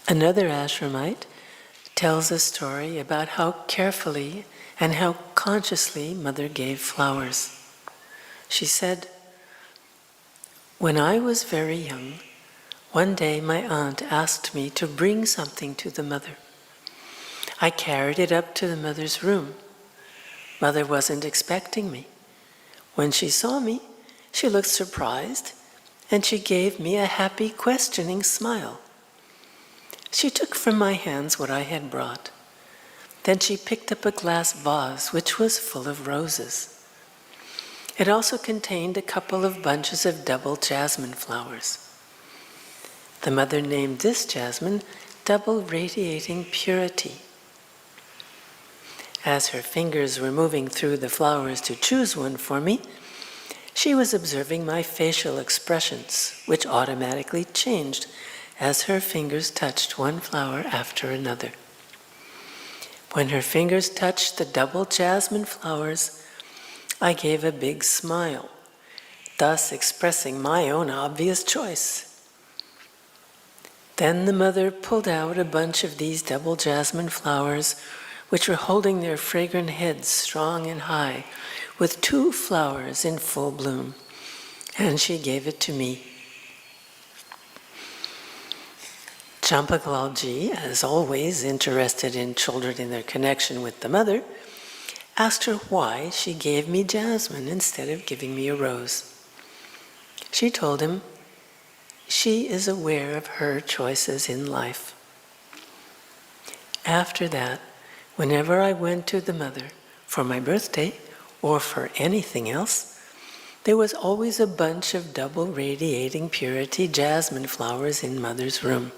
Speaker 1: Another ashramite tells a story about how carefully and how consciously Mother gave flowers. She said, when I was very young, one day my aunt asked me to bring something to the Mother. I carried it up to the Mother's room. Mother wasn't expecting me. When she saw me, she looked surprised, and she gave me a happy, questioning smile. She took from my hands what I had brought. Then she picked up a glass vase which was full of roses. It also contained a couple of bunches of double jasmine flowers. The Mother named this jasmine Double Radiating Purity. As her fingers were moving through the flowers to choose one for me, she was observing my facial expressions, which automatically changed as her fingers touched one flower after another. When her fingers touched the double jasmine flowers, I gave a big smile, thus expressing my own obvious choice. Then the Mother pulled out a bunch of these double jasmine flowers, which were holding their fragrant heads strong and high, with 2 flowers in full bloom, and she gave it to me. Champakalji, as always interested in children in their connection with the Mother, asked her why she gave me jasmine instead of giving me a rose. She told him she is aware of her choices in life. After that, whenever I went to the Mother for my birthday or for anything else, there was always a bunch of double radiating purity jasmine flowers in Mother's room.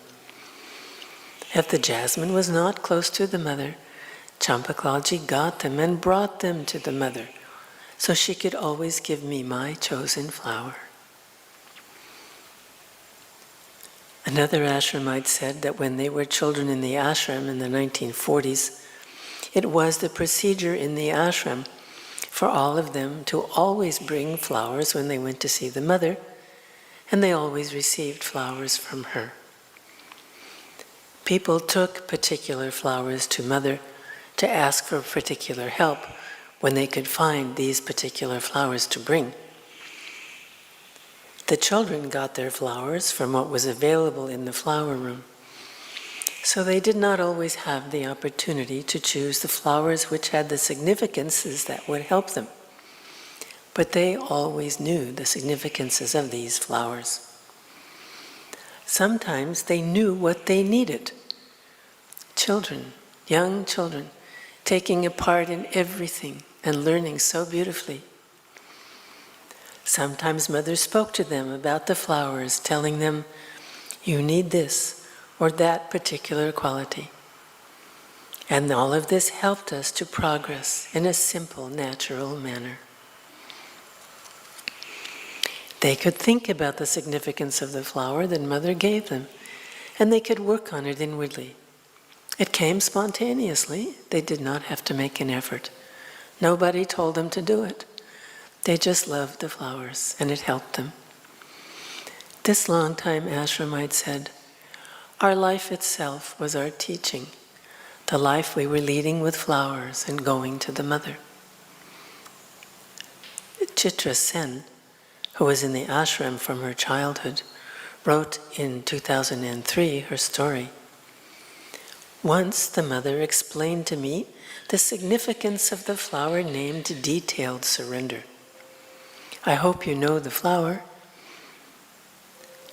Speaker 1: If the jasmine was not close to the Mother, Champakalji got them and brought them to the Mother, so she could always give me my chosen flower. Another ashramite said that when they were children in the ashram in the 1940s, it was the procedure in the ashram for all of them to always bring flowers when they went to see the Mother, and they always received flowers from her. People took particular flowers to Mother to ask for particular help when they could find these particular flowers to bring. The children got their flowers from what was available in the flower room. So they did not always have the opportunity to choose the flowers which had the significances that would help them. But they always knew the significances of these flowers. Sometimes they knew what they needed. Children, young children, taking a part in everything and learning so beautifully. Sometimes mothers spoke to them about the flowers, telling them, you need this or that particular quality. And all of this helped us to progress in a simple, natural manner. They could think about the significance of the flower that Mother gave them, and they could work on it inwardly. It came spontaneously. They did not have to make an effort. Nobody told them to do it. They just loved the flowers, and it helped them. This long-time ashramite said, our life itself was our teaching, the life we were leading with flowers and going to the Mother. Chitra Sen, who was in the ashram from her childhood, wrote in 2003 her story. Once the Mother explained to me the significance of the flower named Detailed Surrender. I hope you know the flower.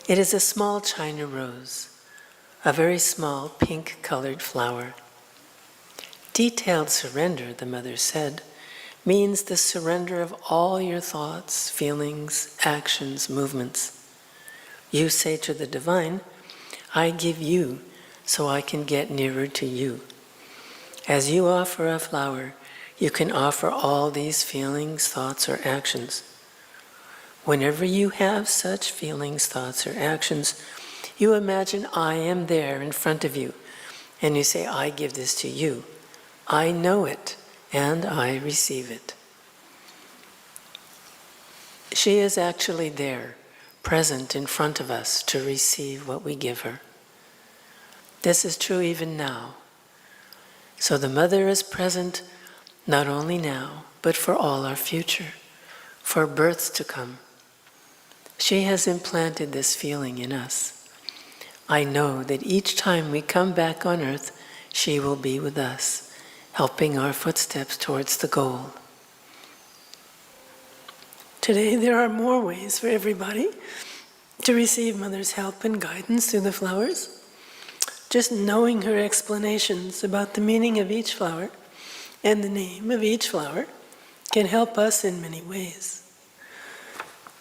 Speaker 1: It is a small China rose, a very small pink-colored flower. Detailed surrender, the Mother said, means the surrender of all your thoughts, feelings, actions, movements. You say to the Divine, I give you so I can get nearer to you. As you offer a flower, you can offer all these feelings, thoughts, or actions. Whenever you have such feelings, thoughts, or actions, you imagine I am there in front of you, and you say, I give this to you. I know it, and I receive it. She is actually there, present in front of us to receive what we give her. This is true even now. So the Mother is present not only now, but for all our future, for births to come. She has implanted this feeling in us. I know that each time we come back on earth, she will be with us, helping our footsteps towards the goal. Today there are more ways for everybody to receive Mother's help and guidance through the flowers. Just knowing her explanations about the meaning of each flower and the name of each flower can help us in many ways.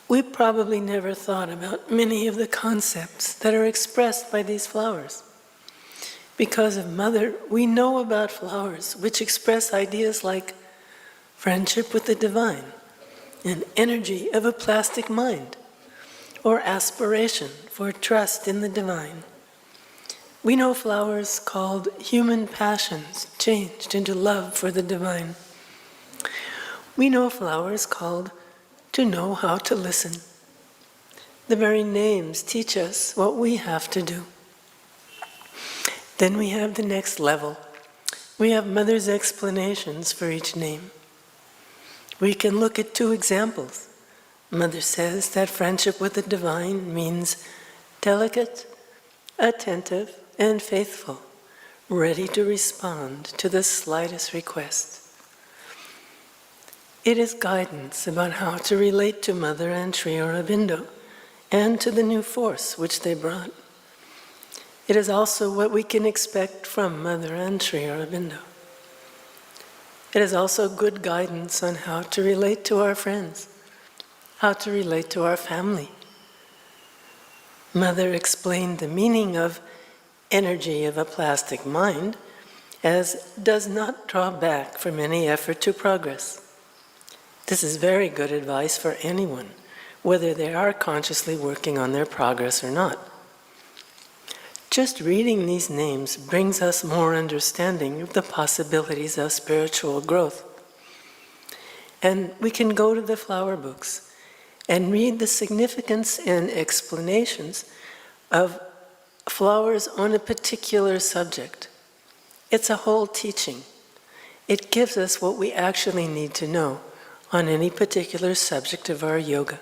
Speaker 1: We probably never thought about many of the concepts that are expressed by these flowers. Because of Mother, we know about flowers which express ideas like friendship with the Divine, and energy of a plastic mind, or aspiration for trust in the Divine. We know flowers called human passions changed into love for the Divine. We know flowers called to know how to listen. The very names teach us what we have to do. Then we have the next level. We have Mother's explanations for each name. We can look at two examples. Mother says that friendship with the Divine means delicate, attentive, and faithful, ready to respond to the slightest request. It is guidance about how to relate to Mother and Sri Aurobindo, and to the new force which they brought. It is also what we can expect from Mother and Sri Aurobindo. It is also good guidance on how to relate to our friends, how to relate to our family. Mother explained the meaning of energy of a plastic mind as does not draw back from any effort to progress. This is very good advice for anyone, whether they are consciously working on their progress or not. Just reading these names brings us more understanding of the possibilities of spiritual growth. And we can go to the flower books and read the significance and explanations of flowers on a particular subject. It's a whole teaching. It gives us what we actually need to know on any particular subject of our yoga.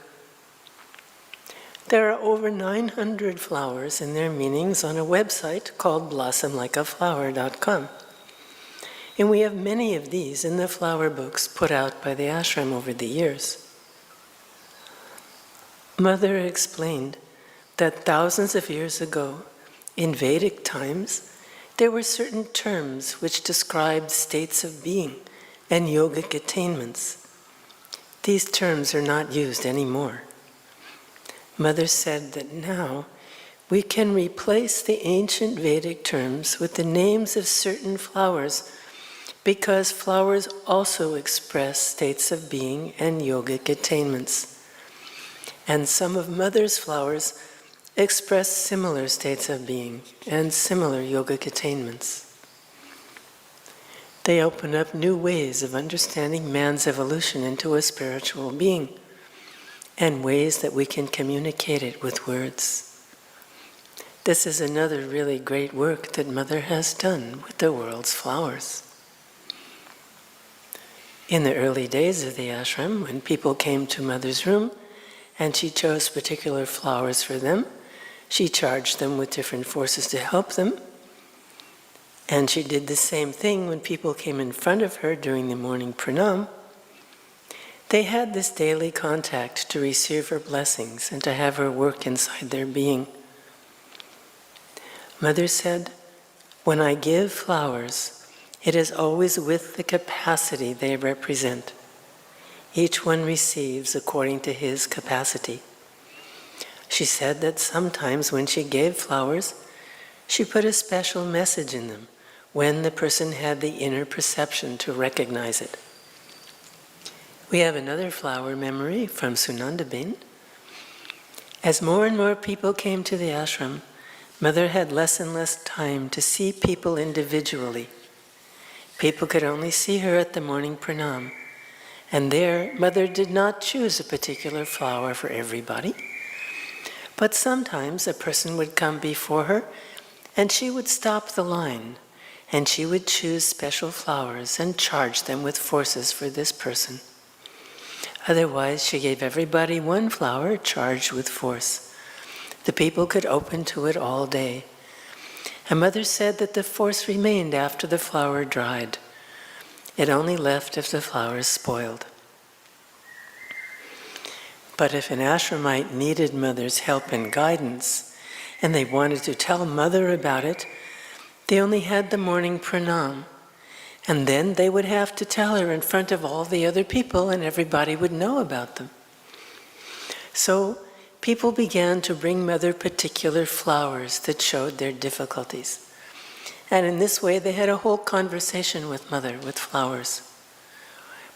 Speaker 1: There are over 900 flowers and their meanings on a website called blossomlikeaflower.com. And we have many of these in the flower books put out by the ashram over the years. Mother explained that thousands of years ago, in Vedic times, there were certain terms which described states of being and yogic attainments. These terms are not used anymore. Mother said that now we can replace the ancient Vedic terms with the names of certain flowers because flowers also express states of being and yogic attainments. And some of Mother's flowers express similar states of being and similar yogic attainments. They open up new ways of understanding man's evolution into a spiritual being, and ways that we can communicate it with words. This is another really great work that Mother has done with the world's flowers. In the early days of the ashram, when people came to Mother's room and she chose particular flowers for them, she charged them with different forces to help them. And she did the same thing when people came in front of her during the morning pranam. They had this daily contact to receive her blessings and to have her work inside their being. Mother said, when I give flowers, it is always with the capacity they represent. Each one receives according to his capacity. She said that sometimes when she gave flowers, she put a special message in them when the person had the inner perception to recognize it. We have another flower memory from Sunandaben. As more and more people came to the ashram, Mother had less and less time to see people individually. People could only see her at the morning pranam, and there Mother did not choose a particular flower for everybody. But sometimes a person would come before her, and she would stop the line, and she would choose special flowers and charge them with forces for this person. Otherwise, she gave everybody one flower charged with force. The people could open to it all day. And Mother said that the force remained after the flower dried. It only left if the flower is spoiled. But if an ashramite needed Mother's help and guidance, and they wanted to tell Mother about it, they only had the morning pranam. And then they would have to tell her in front of all the other people, and everybody would know about them. So people began to bring Mother particular flowers that showed their difficulties. And in this way, they had a whole conversation with Mother with flowers.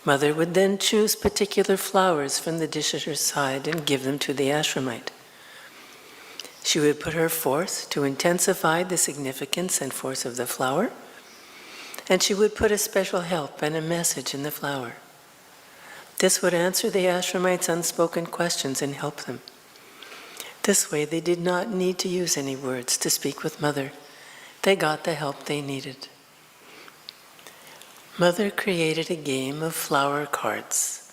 Speaker 1: Mother would then choose particular flowers from the dish at her side and give them to the ashramite. She would put her forth to intensify the significance and force of the flower, and she would put a special help and a message in the flower. This would answer the ashramites' unspoken questions and help them. This way, they did not need to use any words to speak with Mother. They got the help they needed. Mother created a game of flower cards.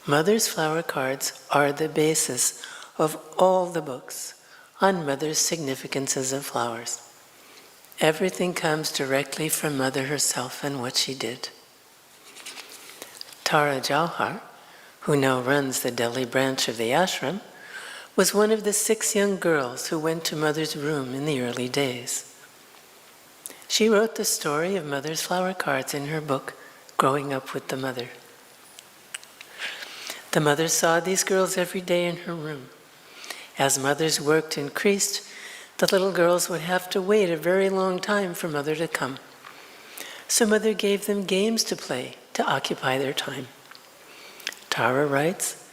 Speaker 1: Mother's flower cards are the basis of all the books on Mother's significances of flowers. Everything comes directly from Mother herself and what she did. Tara Jauhar, who now runs the Delhi branch of the ashram, was one of the 6 young girls who went to Mother's room in the early days. She wrote the story of Mother's flower cards in her book, Growing Up with the Mother. The mother saw these girls every day in her room. As Mother's work increased, the little girls would have to wait a very long time for Mother to come. So Mother gave them games to play to occupy their time. Tara writes,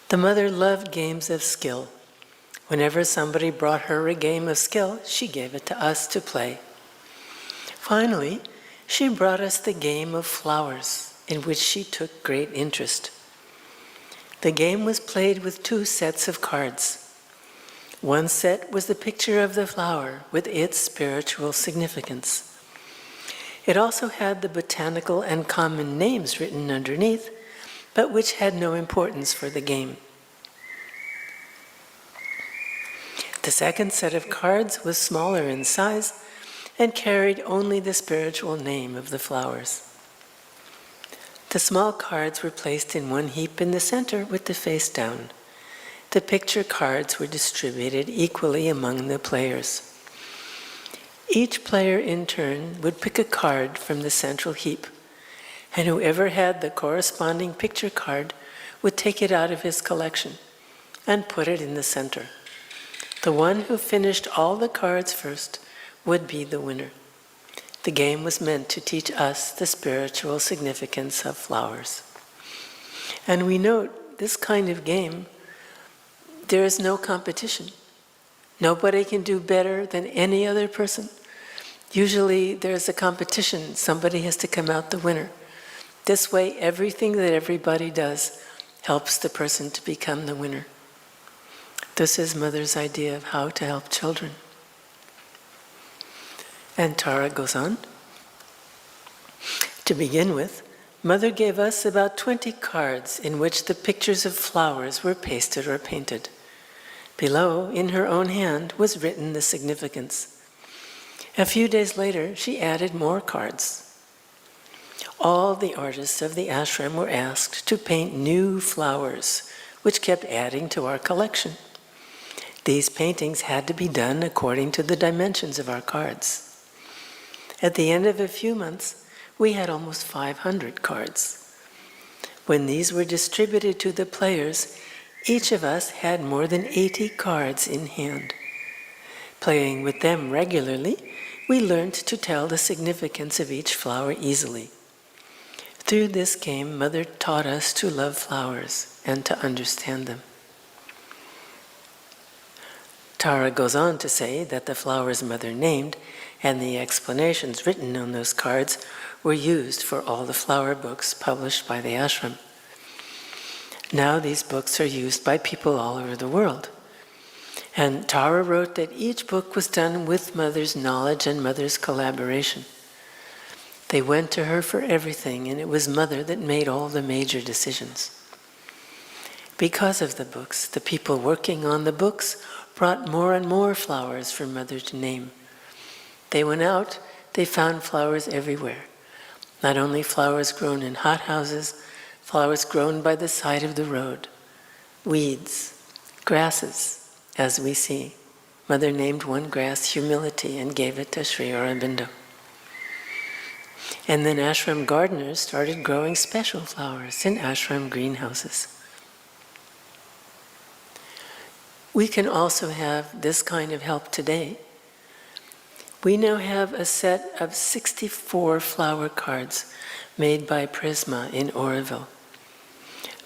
Speaker 1: the mother loved games of skill. Whenever somebody brought her a game of skill, she gave it to us to play. Finally, she brought us the game of flowers, in which she took great interest. The game was played with 2 sets of cards. One set was the picture of the flower with its spiritual significance. It also had the botanical and common names written underneath, but which had no importance for the game. The second set of cards was smaller in size and carried only the spiritual name of the flowers. The small cards were placed in one heap in the center with the face down. The picture cards were distributed equally among the players. Each player in turn would pick a card from the central heap, and whoever had the corresponding picture card would take it out of his collection and put it in the center. The one who finished all the cards first would be the winner. The game was meant to teach us the spiritual significance of flowers. And we note this kind of game, there is no competition. Nobody can do better than any other person. Usually there's a competition, somebody has to come out the winner. This way, everything that everybody does helps the person to become the winner. This is Mother's idea of how to help children. And Tara goes on. To begin with, Mother gave us about 20 cards in which the pictures of flowers were pasted or painted. Below, in her own hand, was written the significance. A few days later, she added more cards. All the artists of the ashram were asked to paint new flowers, which kept adding to our collection. These paintings had to be done according to the dimensions of our cards. At the end of a few months, we had almost 500 cards. When these were distributed to the players, each of us had more than 80 cards in hand. Playing with them regularly, we learned to tell the significance of each flower easily. Through this game, Mother taught us to love flowers and to understand them. Tara goes on to say that the flowers Mother named and the explanations written on those cards were used for all the flower books published by the ashram. Now these books are used by people all over the world. And Tara wrote that each book was done with Mother's knowledge and Mother's collaboration. They went to her for everything, and it was Mother that made all the major decisions. Because of the books, the people working on the books brought more and more flowers for Mother to name. They went out, they found flowers everywhere. Not only flowers grown in hothouses, flowers grown by the side of the road, weeds, grasses, as we see. Mother named one grass Humility and gave it to Sri Aurobindo. And then ashram gardeners started growing special flowers in ashram greenhouses. We can also have this kind of help today. We now have a set of 64 flower cards made by Prisma in Auroville.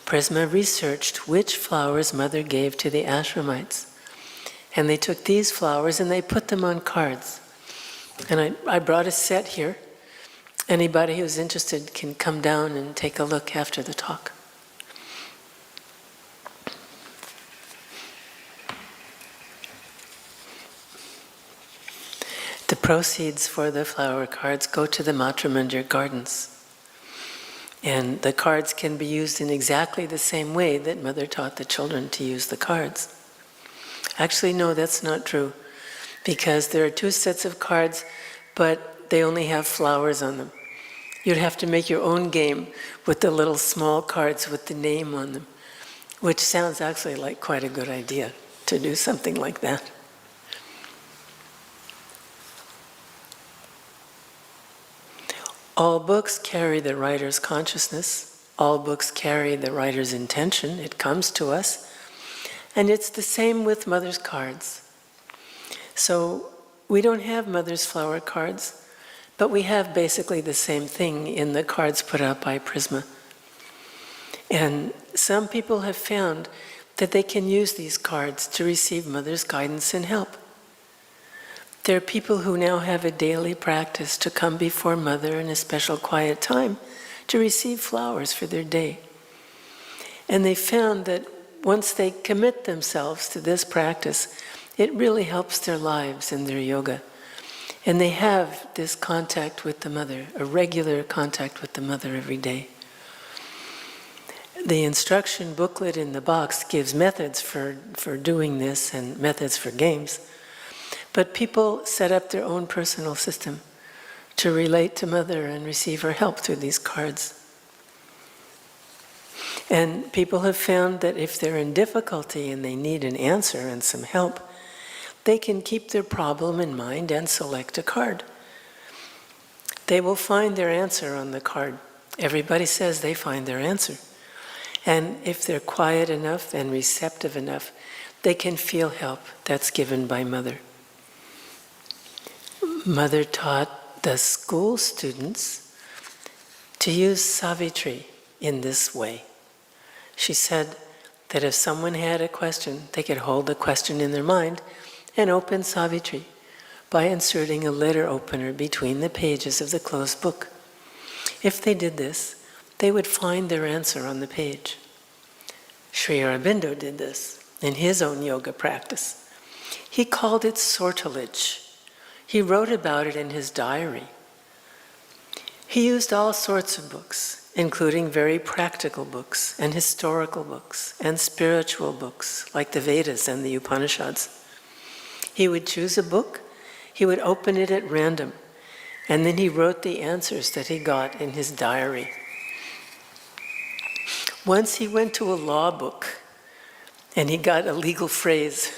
Speaker 1: Prisma researched which flowers Mother gave to the ashramites. And they took these flowers and they put them on cards. And I brought a set here. Anybody who's interested can come down and take a look after the talk. The proceeds for the flower cards go to the Matrimandir Gardens. And the cards can be used in exactly the same way that Mother taught the children to use the cards. Actually, no, that's not true, because there are two sets of cards, but they only have flowers on them. You'd have to make your own game with the little small cards with the name on them, which sounds actually like quite a good idea to do something like that. All books carry the writer's consciousness. All books carry the writer's intention. It comes to us. And it's the same with Mother's cards. So we don't have Mother's flower cards, but we have basically the same thing in the cards put out by Prisma. And some people have found that they can use these cards to receive Mother's guidance and help. There are people who now have a daily practice to come before Mother in a special quiet time to receive flowers for their day. And they found that once they commit themselves to this practice, it really helps their lives and their yoga. And they have this contact with the mother, a regular contact with the mother every day. The instruction booklet in the box gives methods for doing this and methods for games. But people set up their own personal system to relate to Mother and receive her help through these cards. And people have found that if they're in difficulty and they need an answer and some help, they can keep their problem in mind and select a card. They will find their answer on the card. Everybody says they find their answer. And if they're quiet enough and receptive enough, they can feel help that's given by Mother. Mother taught the school students to use Savitri in this way. She said that if someone had a question, they could hold the question in their mind and open Savitri by inserting a letter opener between the pages of the closed book. If they did this, they would find their answer on the page. Sri Aurobindo did this in his own yoga practice. He called it sortilege. He wrote about it in his diary. He used all sorts of books, including very practical books and historical books and spiritual books like the Vedas and the Upanishads. He would choose a book, he would open it at random, and then he wrote the answers that he got in his diary. Once he went to a law book and he got a legal phrase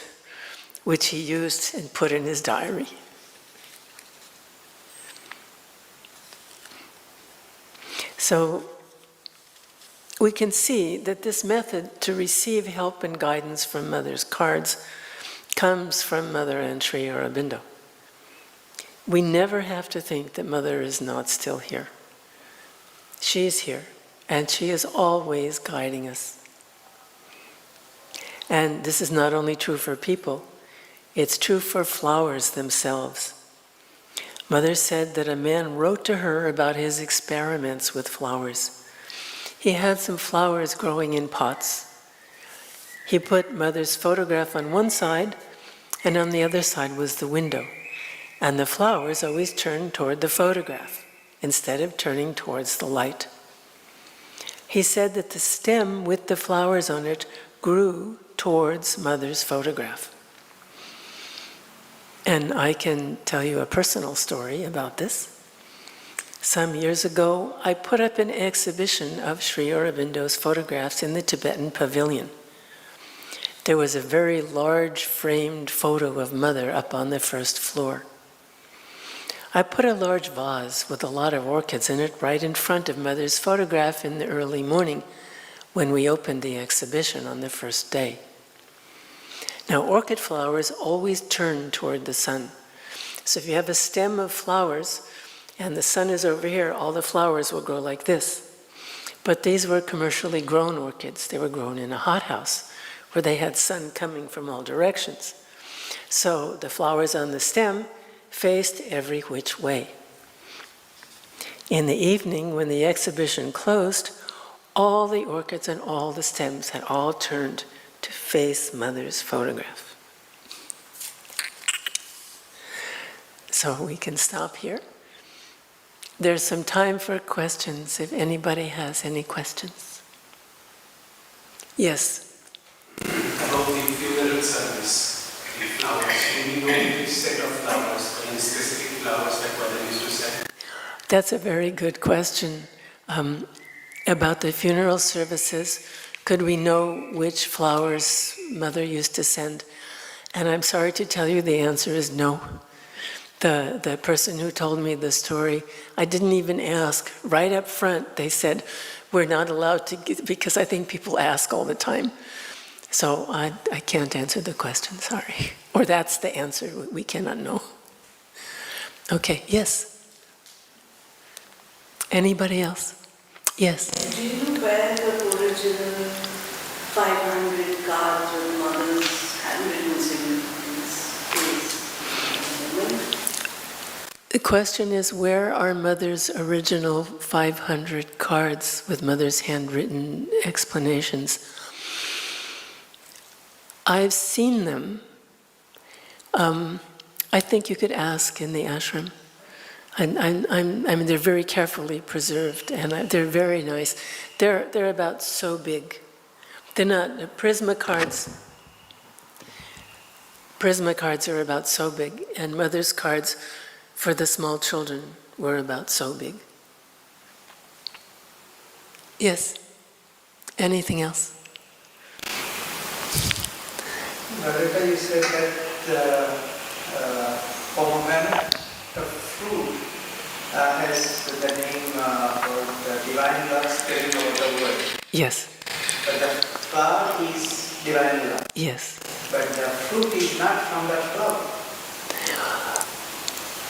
Speaker 1: which he used and put in his diary. So we can see that this method to receive help and guidance from Mother's cards comes from Mother and Sri Aurobindo. We never have to think that Mother is not still here. She's here, and she is always guiding us. And this is not only true for people, it's true for flowers themselves. Mother said that a man wrote to her about his experiments with flowers. He had some flowers growing in pots. He put Mother's photograph on one side, and on the other side was the window. And the flowers always turned toward the photograph, instead of turning towards the light. He said that the stem with the flowers on it grew towards Mother's photograph. And I can tell you a personal story about this. Some years ago, I put up an exhibition of Sri Aurobindo's photographs in the Tibetan pavilion. There was a very large framed photo of Mother up on the first floor. I put a large vase with a lot of orchids in it right in front of Mother's photograph in the early morning when we opened the exhibition on the first day. Now, orchid flowers always turn toward the sun. So if you have a stem of flowers and the sun is over here, all the flowers will grow like this. But these were commercially grown orchids. They were grown in a hothouse where they had sun coming from all directions. So the flowers on the stem faced every which way. In the evening, when the exhibition closed, all the orchids and all the stems had all turned to face Mother's photograph. So we can stop here. There's some time for questions, if anybody has any questions. Yes?
Speaker 2: About the funeral service, the flowers, do we know which set of flowers, any specific flowers that Mother used to send?
Speaker 1: That's a very good question. About the funeral services, could we know which flowers Mother used to send? And I'm sorry to tell you, the answer is no. The person who told me the story, I didn't even ask. Right up front, they said, we're not allowed to give, because I think people ask all the time. So I can't answer the question, sorry. Or that's the answer, we cannot know. Okay, yes? Anybody else? Yes?
Speaker 3: Do you know where the original 500 cards with Mother's handwritten significance is?
Speaker 1: The question is, where are Mother's original 500 cards with Mother's handwritten explanations? I've seen them. I think you could ask in the ashram. I mean, they're very carefully preserved, and they're very nice. They're about so big. They're not Prisma cards. Prisma cards are about so big, and Mother's cards for the small children were about so big. Yes. Anything else?
Speaker 4: Loretta, you said that the pomegranate, the fruit, has the name for the divine love spreading over the world.
Speaker 1: Yes.
Speaker 4: But the flower is divine love.
Speaker 1: Yes.
Speaker 4: But the fruit is not from that flower.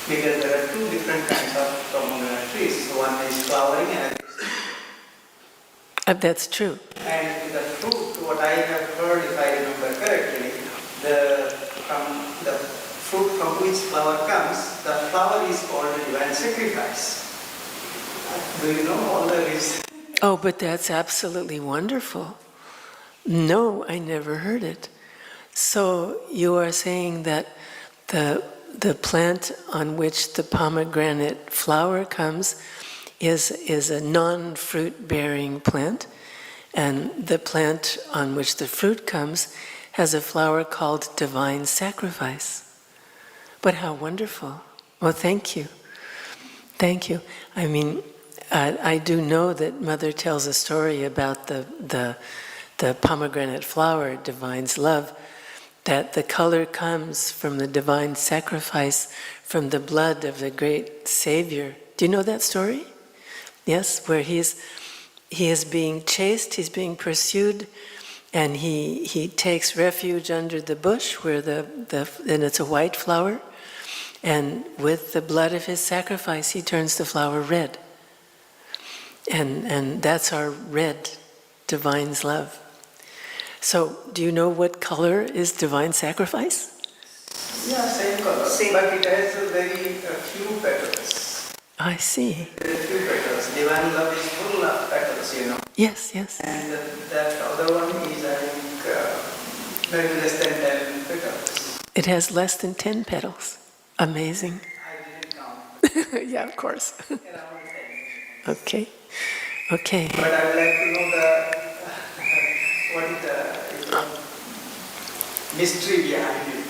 Speaker 4: Because there are two different kinds of pomegranate trees. One is flowering and
Speaker 1: That's true.
Speaker 4: And the fruit, what I have heard, if I remember correctly, from the fruit from which flower comes, the flower is called divine sacrifice. Do you know all the reasons?
Speaker 1: Oh, but that's absolutely wonderful. No, I never heard it. So you are saying that the plant on which the pomegranate flower comes is a non-fruit bearing plant, and the plant on which the fruit comes has a flower called divine sacrifice. But how wonderful. Well, thank you. Thank you. I mean, I do know that Mother tells a story about the pomegranate flower, divine's love, that the color comes from the divine sacrifice, from the blood of the great Savior. Do you know that story? Yes, where he is being chased, he's being pursued, and he takes refuge under the bush where and it's a white flower, and with the blood of his sacrifice he turns the flower red. And that's our red, divine's love. So, do you know what color is divine sacrifice?
Speaker 4: Yeah, same color, but it has a very few petals.
Speaker 1: I see.
Speaker 4: Very few petals. Divine love is full of petals, you know.
Speaker 1: Yes, yes.
Speaker 4: And that other one is, I think, maybe less than 10 petals.
Speaker 1: It has less than 10 petals. Amazing.
Speaker 4: I didn't count.
Speaker 1: Yeah, of course.
Speaker 4: Around 10.
Speaker 1: Okay. Okay.
Speaker 4: But I would like to know what is the mystery behind it.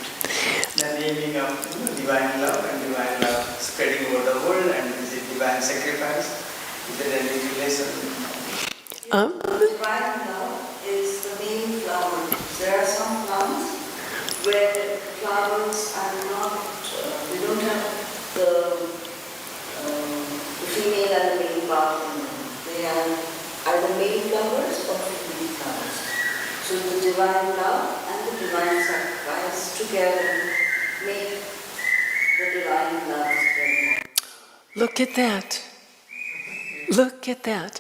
Speaker 4: The naming of divine love and divine love spreading over the world, and is it divine sacrifice? Is there any relation?
Speaker 3: Divine love is the main flower. There are some plants where the flowers are not, they don't have the female and the male part in them. They are either male flowers or female flowers. So the divine love and the divine sacrifice together make the divine love spread.
Speaker 1: Look at that. Look at that.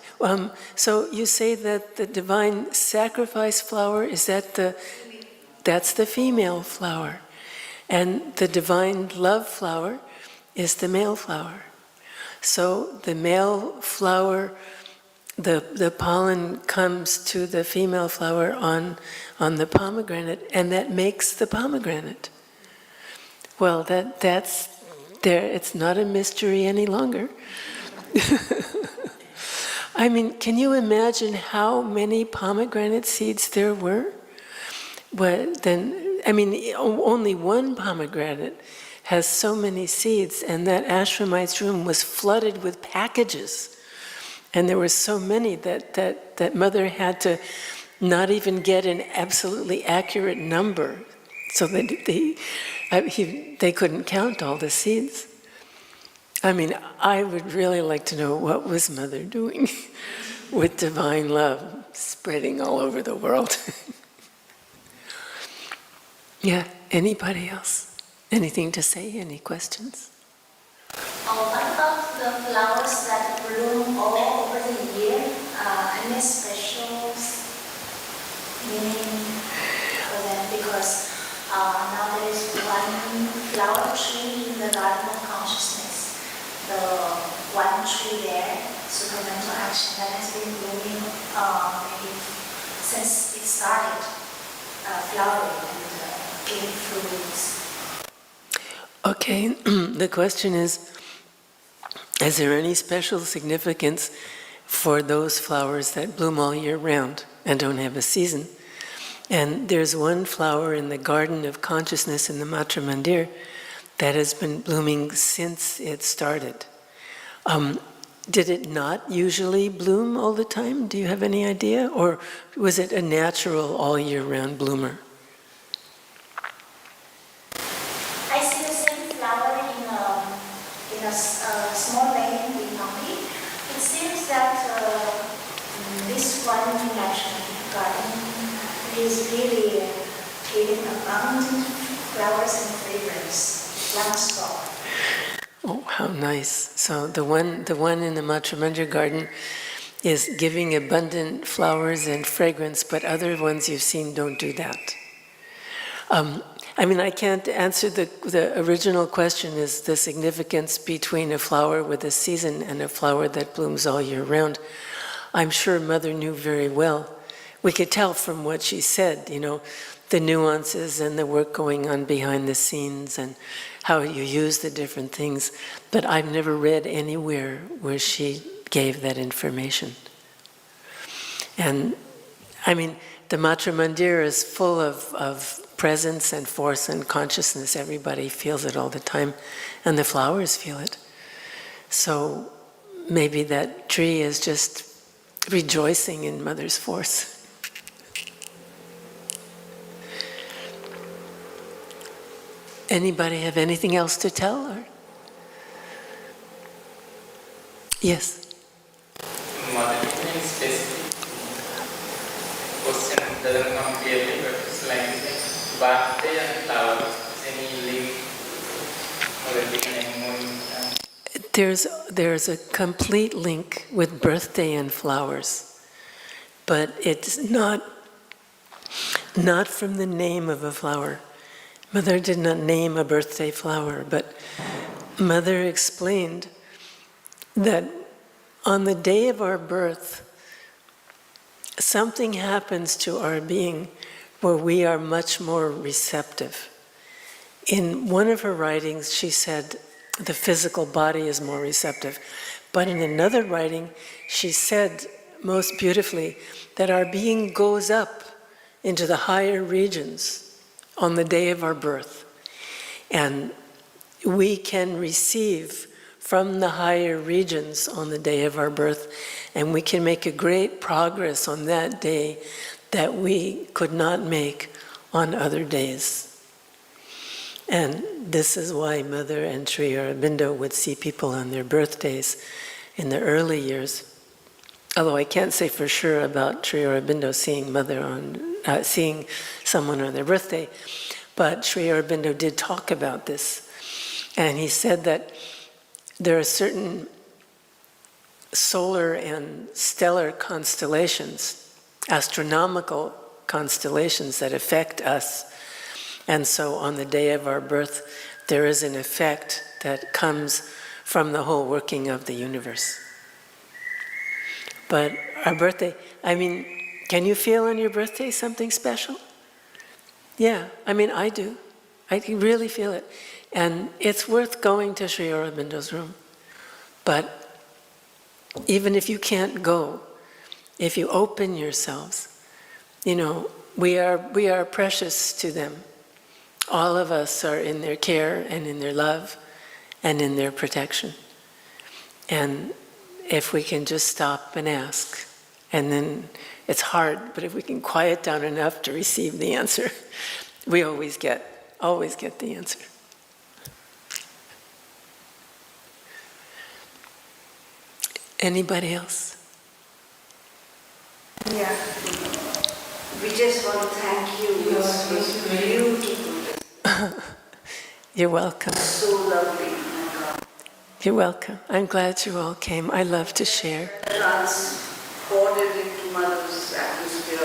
Speaker 1: So you say that the divine sacrifice flower, that's the female flower. And the divine love flower is the male flower. So the male flower, the pollen comes to the female flower on the pomegranate, and that makes the pomegranate. Well, that's there. It's not a mystery any longer. I mean, can you imagine how many pomegranate seeds there were? Only one pomegranate has so many seeds, and that ashramite's room was flooded with packages. And there were so many that Mother had to not even get an absolutely accurate number, so that they couldn't count all the seeds. I mean, I would really like to know what was Mother doing with divine love spreading all over the world. Yeah, anybody else? Anything to say? Any questions?
Speaker 5: What about the flowers that bloom all over the year? Any special meaning for them? Because now there is one flower tree in the garden of consciousness. The one tree there, supramental action, that has been blooming maybe since it started flowering and giving fruits.
Speaker 1: Okay, the question is there any special significance for those flowers that bloom all year round and don't have a season? And there's one flower in the garden of consciousness in the Matra Mandir that has been blooming since it started. Did it not usually bloom all the time? Do you have any idea? Or was it a natural all year round bloomer?
Speaker 5: I see the same flower in a small lane in Nandi. It seems that this one national garden is really giving abundant flowers and fragrance, non-stop.
Speaker 1: Oh, how nice. So the one in the Matra Mandir garden is giving abundant flowers and fragrance, but other ones you've seen don't do that. I mean, I can't answer the original question, is the significance between a flower with a season and a flower that blooms all year round. I'm sure Mother knew very well. We could tell from what she said, you know, the nuances and the work going on behind the scenes and how you use the different things. But I've never read anywhere where she gave that information. And I mean, the Matra Mandir is full of presence and force and consciousness. Everybody feels it all the time, and the flowers feel it. So maybe that tree is just rejoicing in Mother's force. Anybody have anything else to tell? Or? Yes.
Speaker 6: Modeling specific question doesn't come clearly, but it's like birthday and flowers. Any link or any more?
Speaker 1: There's a complete link with birthday and flowers, but it's not from the name of a flower. Mother did not name a birthday flower, but Mother explained that on the day of our birth, something happens to our being where we are much more receptive. In one of her writings, she said the physical body is more receptive. But in another writing, she said most beautifully that our being goes up into the higher regions on the day of our birth. And we can receive from the higher regions on the day of our birth, and we can make a great progress on that day that we could not make on other days. And this is why Mother and Sri Aurobindo would see people on their birthdays in the early years. Although I can't say for sure about Sri Aurobindo seeing someone on their birthday, but Sri Aurobindo did talk about this. And he said that there are certain solar and stellar constellations, astronomical constellations that affect us. And so on the day of our birth, there is an effect that comes from the whole working of the universe. But our birthday, I mean, can you feel on your birthday something special? Yeah, I mean, I do. I can really feel it. And it's worth going to Sri Aurobindo's room. But even if you can't go, if you open yourselves, you know, we are precious to them. All of us are in their care and in their love and in their protection. And if we can just stop and ask, and then it's hard, but if we can quiet down enough to receive the answer, we always get the answer. Anybody else?
Speaker 3: Yeah. We just want to thank you. It was beautiful.
Speaker 1: You're welcome.
Speaker 3: So lovely. My God.
Speaker 1: You're welcome. I'm glad you all came. I love to share.
Speaker 3: Transported into Mother's atmosphere,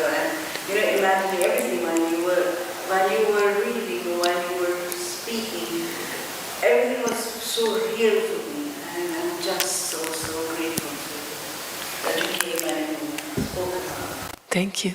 Speaker 3: and imagine everything when you were reading, when you were speaking, everything was so real to me, and I'm just so grateful that you came and spoke about it.
Speaker 1: Thank you.